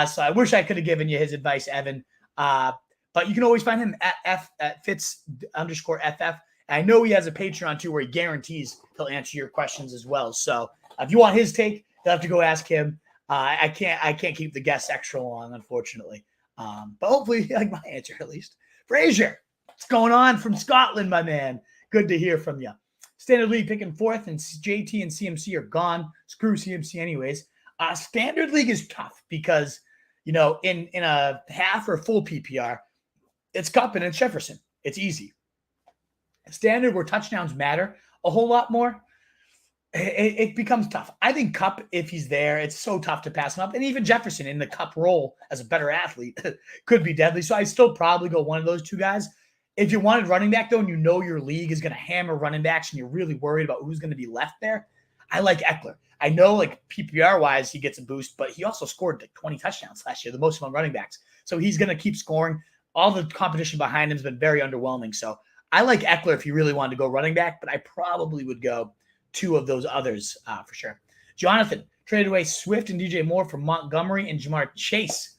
Speaker 1: So I wish I could have given you his advice, Evan. But you can always find him at Fitz_FF. I know he has a Patreon too, where he guarantees he'll answer your questions as well. So if you want his take, you'll have to go ask him. I can't keep the guests extra long, unfortunately. But hopefully you like my answer at least. Frazier, what's going on from Scotland, my man? Good to hear from you. Standard League picking fourth, and JT and CMC are gone. Screw CMC anyways. Standard League is tough because, in a half or full PPR, it's Kupp and it's Jefferson. It's easy. Standard, where touchdowns matter a whole lot more, it becomes tough. I think Kupp, if he's there, it's so tough to pass him up. And even Jefferson in the Kupp role as a better athlete could be deadly. So I still probably go one of those two guys. If you wanted running back, though, and your league is going to hammer running backs and you're really worried about who's going to be left there, I like Eckler. I know, PPR-wise, he gets a boost, but he also scored 20 touchdowns last year, the most among running backs. So he's going to keep scoring. All the competition behind him has been very underwhelming. So I like Eckler if you really wanted to go running back, but I probably would go two of those others for sure. Jonathan traded away Swift and DJ Moore for Montgomery and Jamar Chase.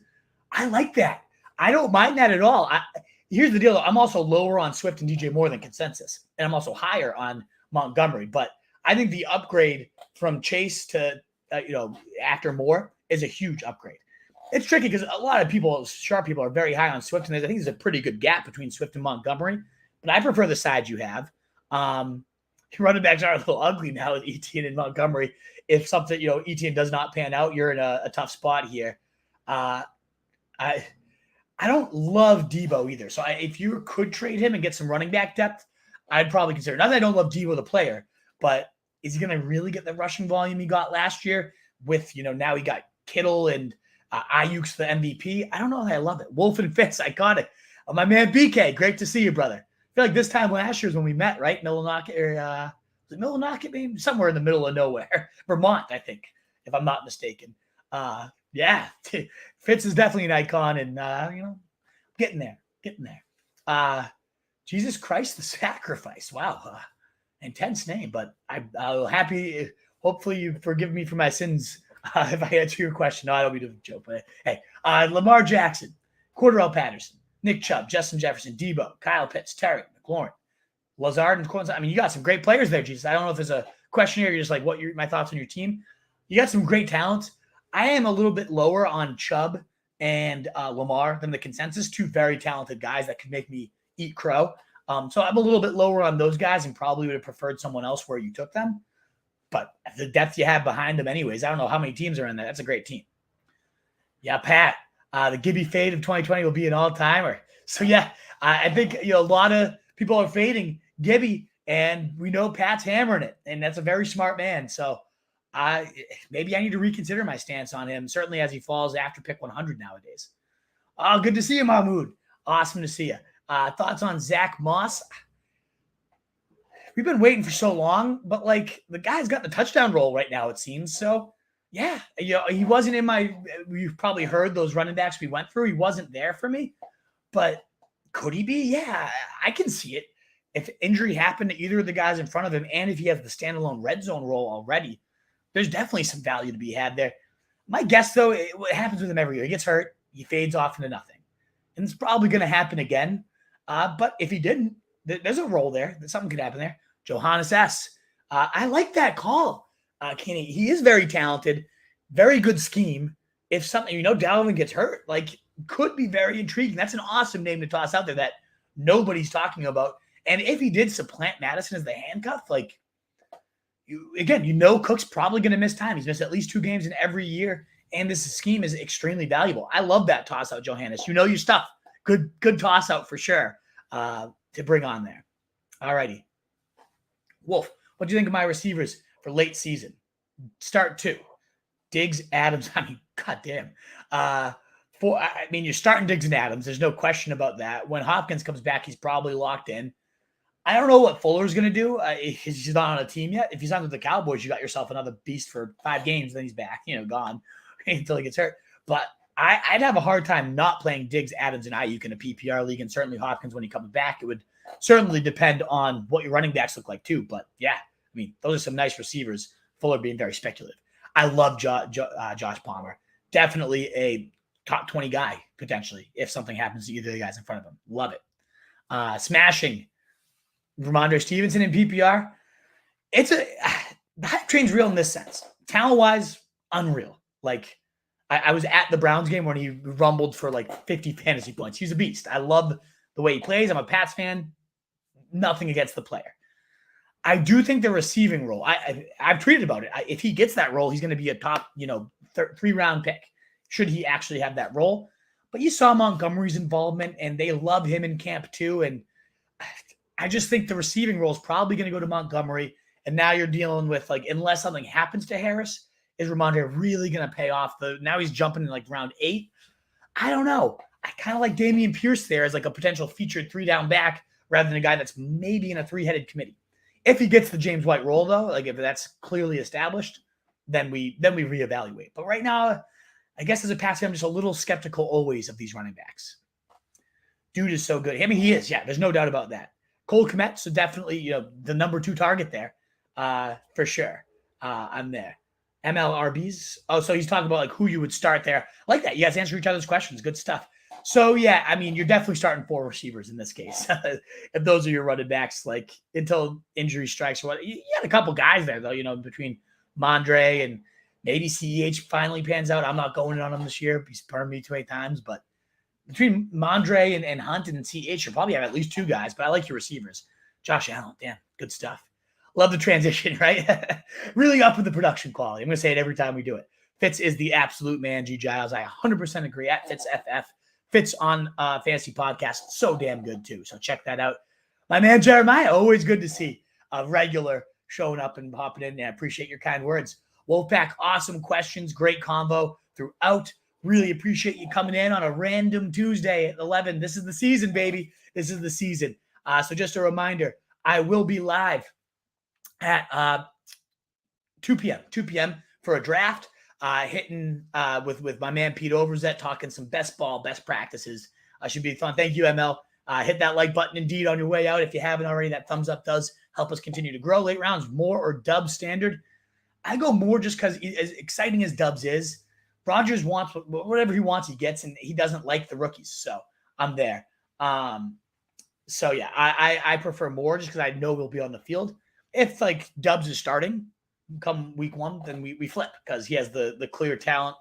Speaker 1: I like that. I don't mind that at all. Here's the deal. I'm also lower on Swift and DJ Moore than consensus, and I'm also higher on Montgomery. But I think the upgrade from Chase to, after Moore is a huge upgrade. It's tricky because a lot of sharp people are very high on Swift, and I think there's a pretty good gap between Swift and Montgomery. But I prefer the side you have. Running backs are a little ugly now with Etienne and Montgomery. If something, Etienne does not pan out, you're in a tough spot here. I don't love Debo either. So if you could trade him and get some running back depth, I'd probably consider. Not that I don't love Debo the player, but is he going to really get the rushing volume he got last year with, now he got Kittle and Ayuk's the MVP. I don't know if I love it. Wolf and Fitz, iconic. My man BK, great to see you, brother. I feel like this time last year is when we met, right? Millinocket, or was it Millinocket, maybe? Somewhere in the middle of nowhere. Vermont, I think, if I'm not mistaken. Yeah, Fitz is definitely an icon, and, getting there. Jesus Christ, the sacrifice. Wow. Intense name, but I'm happy. Hopefully you forgive me for my sins if I answer your question. No, I don't mean to joke, but hey, Lamar Jackson, Cordell Patterson, Nick Chubb, Justin Jefferson, Debo, Kyle Pitts, Terry McLaurin, Lazard, and Corbin. I mean, you got some great players there, Jesus. I don't know if there's a question here. You're just like, what my thoughts on your team? You got some great talent. I am a little bit lower on Chubb and Lamar than the consensus. Two very talented guys that could make me eat crow. So I'm a little bit lower on those guys and probably would have preferred someone else where you took them. But the depth you have behind them anyways, I don't know how many teams are in there. That's a great team. Yeah, Pat, the Gibby fade of 2020 will be an all-timer. So, yeah, I think a lot of people are fading Gibby, and we know Pat's hammering it, and that's a very smart man. So maybe I need to reconsider my stance on him, certainly as he falls after pick 100 nowadays. Oh, good to see you, Mahmoud. Awesome to see you. Thoughts on Zach Moss? We've been waiting for so long, but the guy's got the touchdown roll right now, it seems. So, yeah, he wasn't in my. You've probably heard those running backs we went through. He wasn't there for me, but could he be? Yeah, I can see it. If injury happened to either of the guys in front of him, and if he has the standalone red zone role already, there's definitely some value to be had there. My guess, though, what happens with him every year, he gets hurt, he fades off into nothing, and it's probably going to happen again. But if he didn't, there's a role there. Something could happen there. Johannes S. I like that call, Kenny. He is very talented, very good scheme. If something, Dalvin gets hurt, could be very intriguing. That's an awesome name to toss out there that nobody's talking about. And if he did supplant Madison as the handcuff, Cook's probably going to miss time. He's missed at least 2 games in every year, and this scheme is extremely valuable. I love that toss out, Johannes. You know your stuff. Good toss out for sure to bring on there. All righty. Wolf, what do you think of my receivers for late season? Start 2. Diggs, Adams. I mean, goddamn. You're starting Diggs and Adams. There's no question about that. When Hopkins comes back, he's probably locked in. I don't know what Fuller's going to do. He's not on a team yet. If he's on with the Cowboys, you got yourself another beast for 5 games. Then he's back, gone until he gets hurt. But I'd have a hard time not playing Diggs, Adams, and Ayuk in a PPR league, and certainly Hopkins when he comes back. It would certainly depend on what your running backs look like too. But yeah, those are some nice receivers. Fuller being very speculative. I love Josh Palmer. Definitely a top 20 guy potentially if something happens to either of the guys in front of him. Love it. Smashing Ramondre Stevenson in PPR. The hype train's real in this sense. Talent-wise, unreal. I was at the Browns game when he rumbled for 50 fantasy points. He's a beast. I love the way he plays. I'm a Pats fan. Nothing against the player. I do think the receiving role, I've tweeted about it. If he gets that role, he's going to be a top, 3-round pick, should he actually have that role. But you saw Montgomery's involvement, and they love him in camp too. And I just think the receiving role is probably going to go to Montgomery. And now you're dealing with, unless something happens to Harris, is Ramondre really going to pay off? Now he's jumping in round 8. I don't know. I kind of like Dameon Pierce there as a potential featured 3-down back rather than a guy that's maybe in a 3-headed committee. If he gets the James White role, though, if that's clearly established, then we reevaluate. But right now, I guess as a Pats fan, I'm just a little skeptical always of these running backs. Dude is so good. He is. Yeah, there's no doubt about that. Cole Kmet, so definitely, the number 2 target there for sure. I'm there. MLRBs. Oh, so he's talking about who you would start there. I like that. You guys answer each other's questions. Good stuff. So, yeah, you're definitely starting 4 receivers in this case. If those are your running backs, until injury strikes or what. You had a couple guys there, though, between Mondre and maybe CEH finally pans out. I'm not going on him this year. He's burned me 2 times. But between Mondre and Hunt and CEH, you'll probably have at least 2 guys. But I like your receivers. Josh Allen, damn, good stuff. Love the transition, right? Really up with the production quality. I'm going to say it every time we do it. Fitz is the absolute man, G. Giles. I 100% agree. At FitzFF. Fitz on Fantasy Podcast. So damn good, too. So check that out. My man, Jeremiah, always good to see a regular showing up and hopping in. I appreciate your kind words. Wolfpack, awesome questions. Great convo throughout. Really appreciate you coming in on a random Tuesday at 11. This is the season, baby. This is the season. So just a reminder, I will be live at 2 p.m. for a draft, hitting with my man Pete Overzet, talking some best ball, best practices. Should be fun. Thank you, ML. Hit that like button indeed on your way out. If you haven't already, that thumbs up does help us continue to grow. Late rounds, more or Dubs standard? I go more just because as exciting as Dubs is, Rodgers wants whatever he wants, he gets, and he doesn't like the rookies. So I'm there. So yeah, I prefer more just because I know we'll be on the field. If like Dubs is starting come week 1, then we flip because he has the clear talent,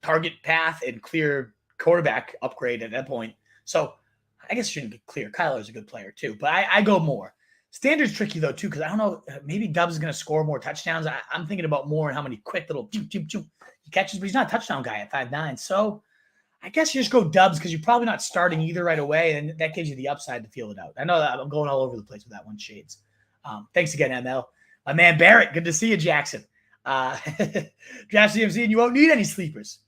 Speaker 1: target path and clear quarterback upgrade at that point. So I guess it shouldn't be clear. Kyler's a good player too, but I go more. Standard's tricky though too because I don't know. Maybe Dubs is going to score more touchdowns. I'm thinking about more and how many quick little he catches, but he's not a touchdown guy at 5'9". So I guess you just go Dubs because you're probably not starting either right away, and that gives you the upside to feel it out. I know that I'm going all over the place with that one, Shades. Thanks again, ML. My man Barrett, good to see you, Jackson. Draft CMC, and you won't need any sleepers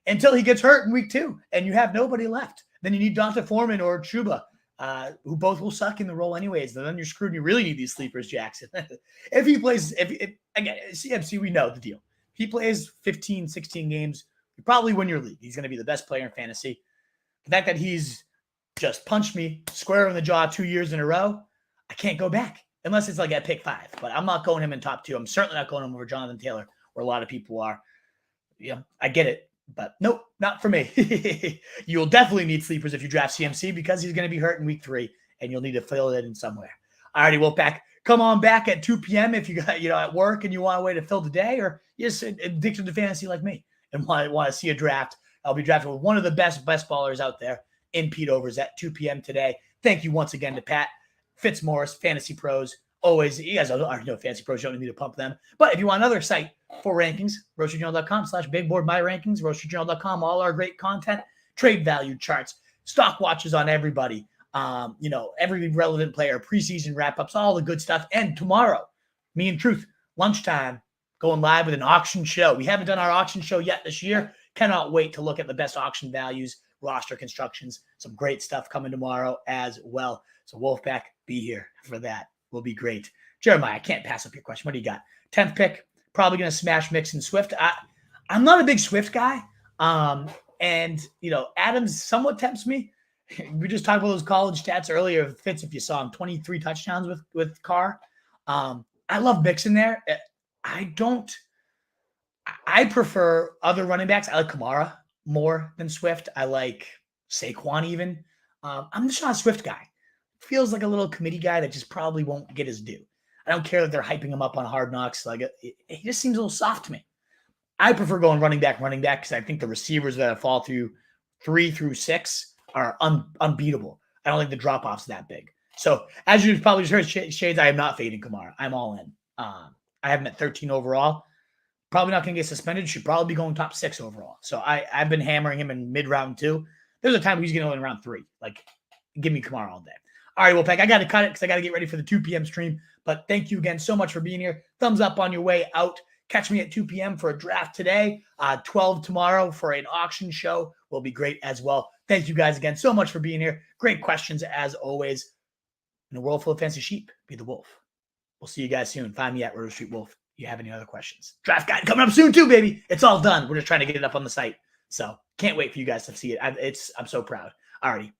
Speaker 1: until he gets hurt in week 2, and you have nobody left. Then you need Donta Foreman or Chuba, who both will suck in the role anyways. Then you're screwed. You really need these sleepers, Jackson. If he plays, again, CMC, we know the deal. If he plays 15, 16 games, you probably win your league. He's going to be the best player in fantasy. The fact that he's just punched me square in the jaw 2 years in a row, I can't go back unless it's like at pick 5. But I'm not going him in top 2. I'm certainly not going him over Jonathan Taylor, where a lot of people are. Yeah, I get it. But nope, not for me. You'll definitely need sleepers if you draft CMC because he's going to be hurt in week 3, and you'll need to fill it in somewhere. Alrighty, Wolfpack, come on back at 2 p.m. if you got at work and you want a way to fill the day, or you're just addicted to fantasy like me and want to see a draft. I'll be drafting with one of the best ballers out there in Pete Overs at 2 p.m. today. Thank you once again to Pat Fitzmaurice, Fantasy Pros. Always, you guys already know Fantasy Pros, you don't need to pump them. But if you want another site for rankings, roastedjournal.com/bigboardmyrankings, roastedjournal.com, all our great content, trade value charts, stock watches on everybody, every relevant player, preseason wrap-ups, all the good stuff. And tomorrow, me and Truth, lunchtime, going live with an auction show. We haven't done our auction show yet this year. Cannot wait to look at the best auction values, roster constructions, some great stuff coming tomorrow as well. So Wolfpack, be here for that. Will be great. Jeremiah, I can't pass up your question. What do you got? 10th pick, probably going to smash Mixon Swift. I'm not a big Swift guy. And Adams somewhat tempts me. We just talked about those college stats earlier. Fitz, if you saw him, 23 touchdowns with Carr. I love Mixon there. I prefer other running backs. I like Kamara more than Swift. I like Saquon even. I'm just not a Swift guy. Feels like a little committee guy that just probably won't get his due. I don't care that they're hyping him up on Hard Knocks. He just seems a little soft to me. I prefer going running back because I think the receivers that fall through 3 through 6 are unbeatable. I don't think the drop-off's that big. So as you probably just heard, Shades, I am not fading Kamara. I'm all in. I have him at 13 overall. Probably not going to get suspended. Should probably be going top 6 overall. So I've been hammering him in mid-round 2. There's a time he's going to go in round 3. Give me Kamara all day. All right, Wolfpack, I got to cut it because I got to get ready for the 2 p.m. stream. But thank you again so much for being here. Thumbs up on your way out. Catch me at 2 p.m. for a draft today. 12 tomorrow for an auction show will be great as well. Thank you guys again so much for being here. Great questions as always. In a world full of fancy sheep, be the wolf. We'll see you guys soon. Find me at Roto Street Wolf. If you have any other questions. Draft guide coming up soon too, baby. It's all done. We're just trying to get it up on the site. So can't wait for you guys to see it. I'm so proud. Alrighty.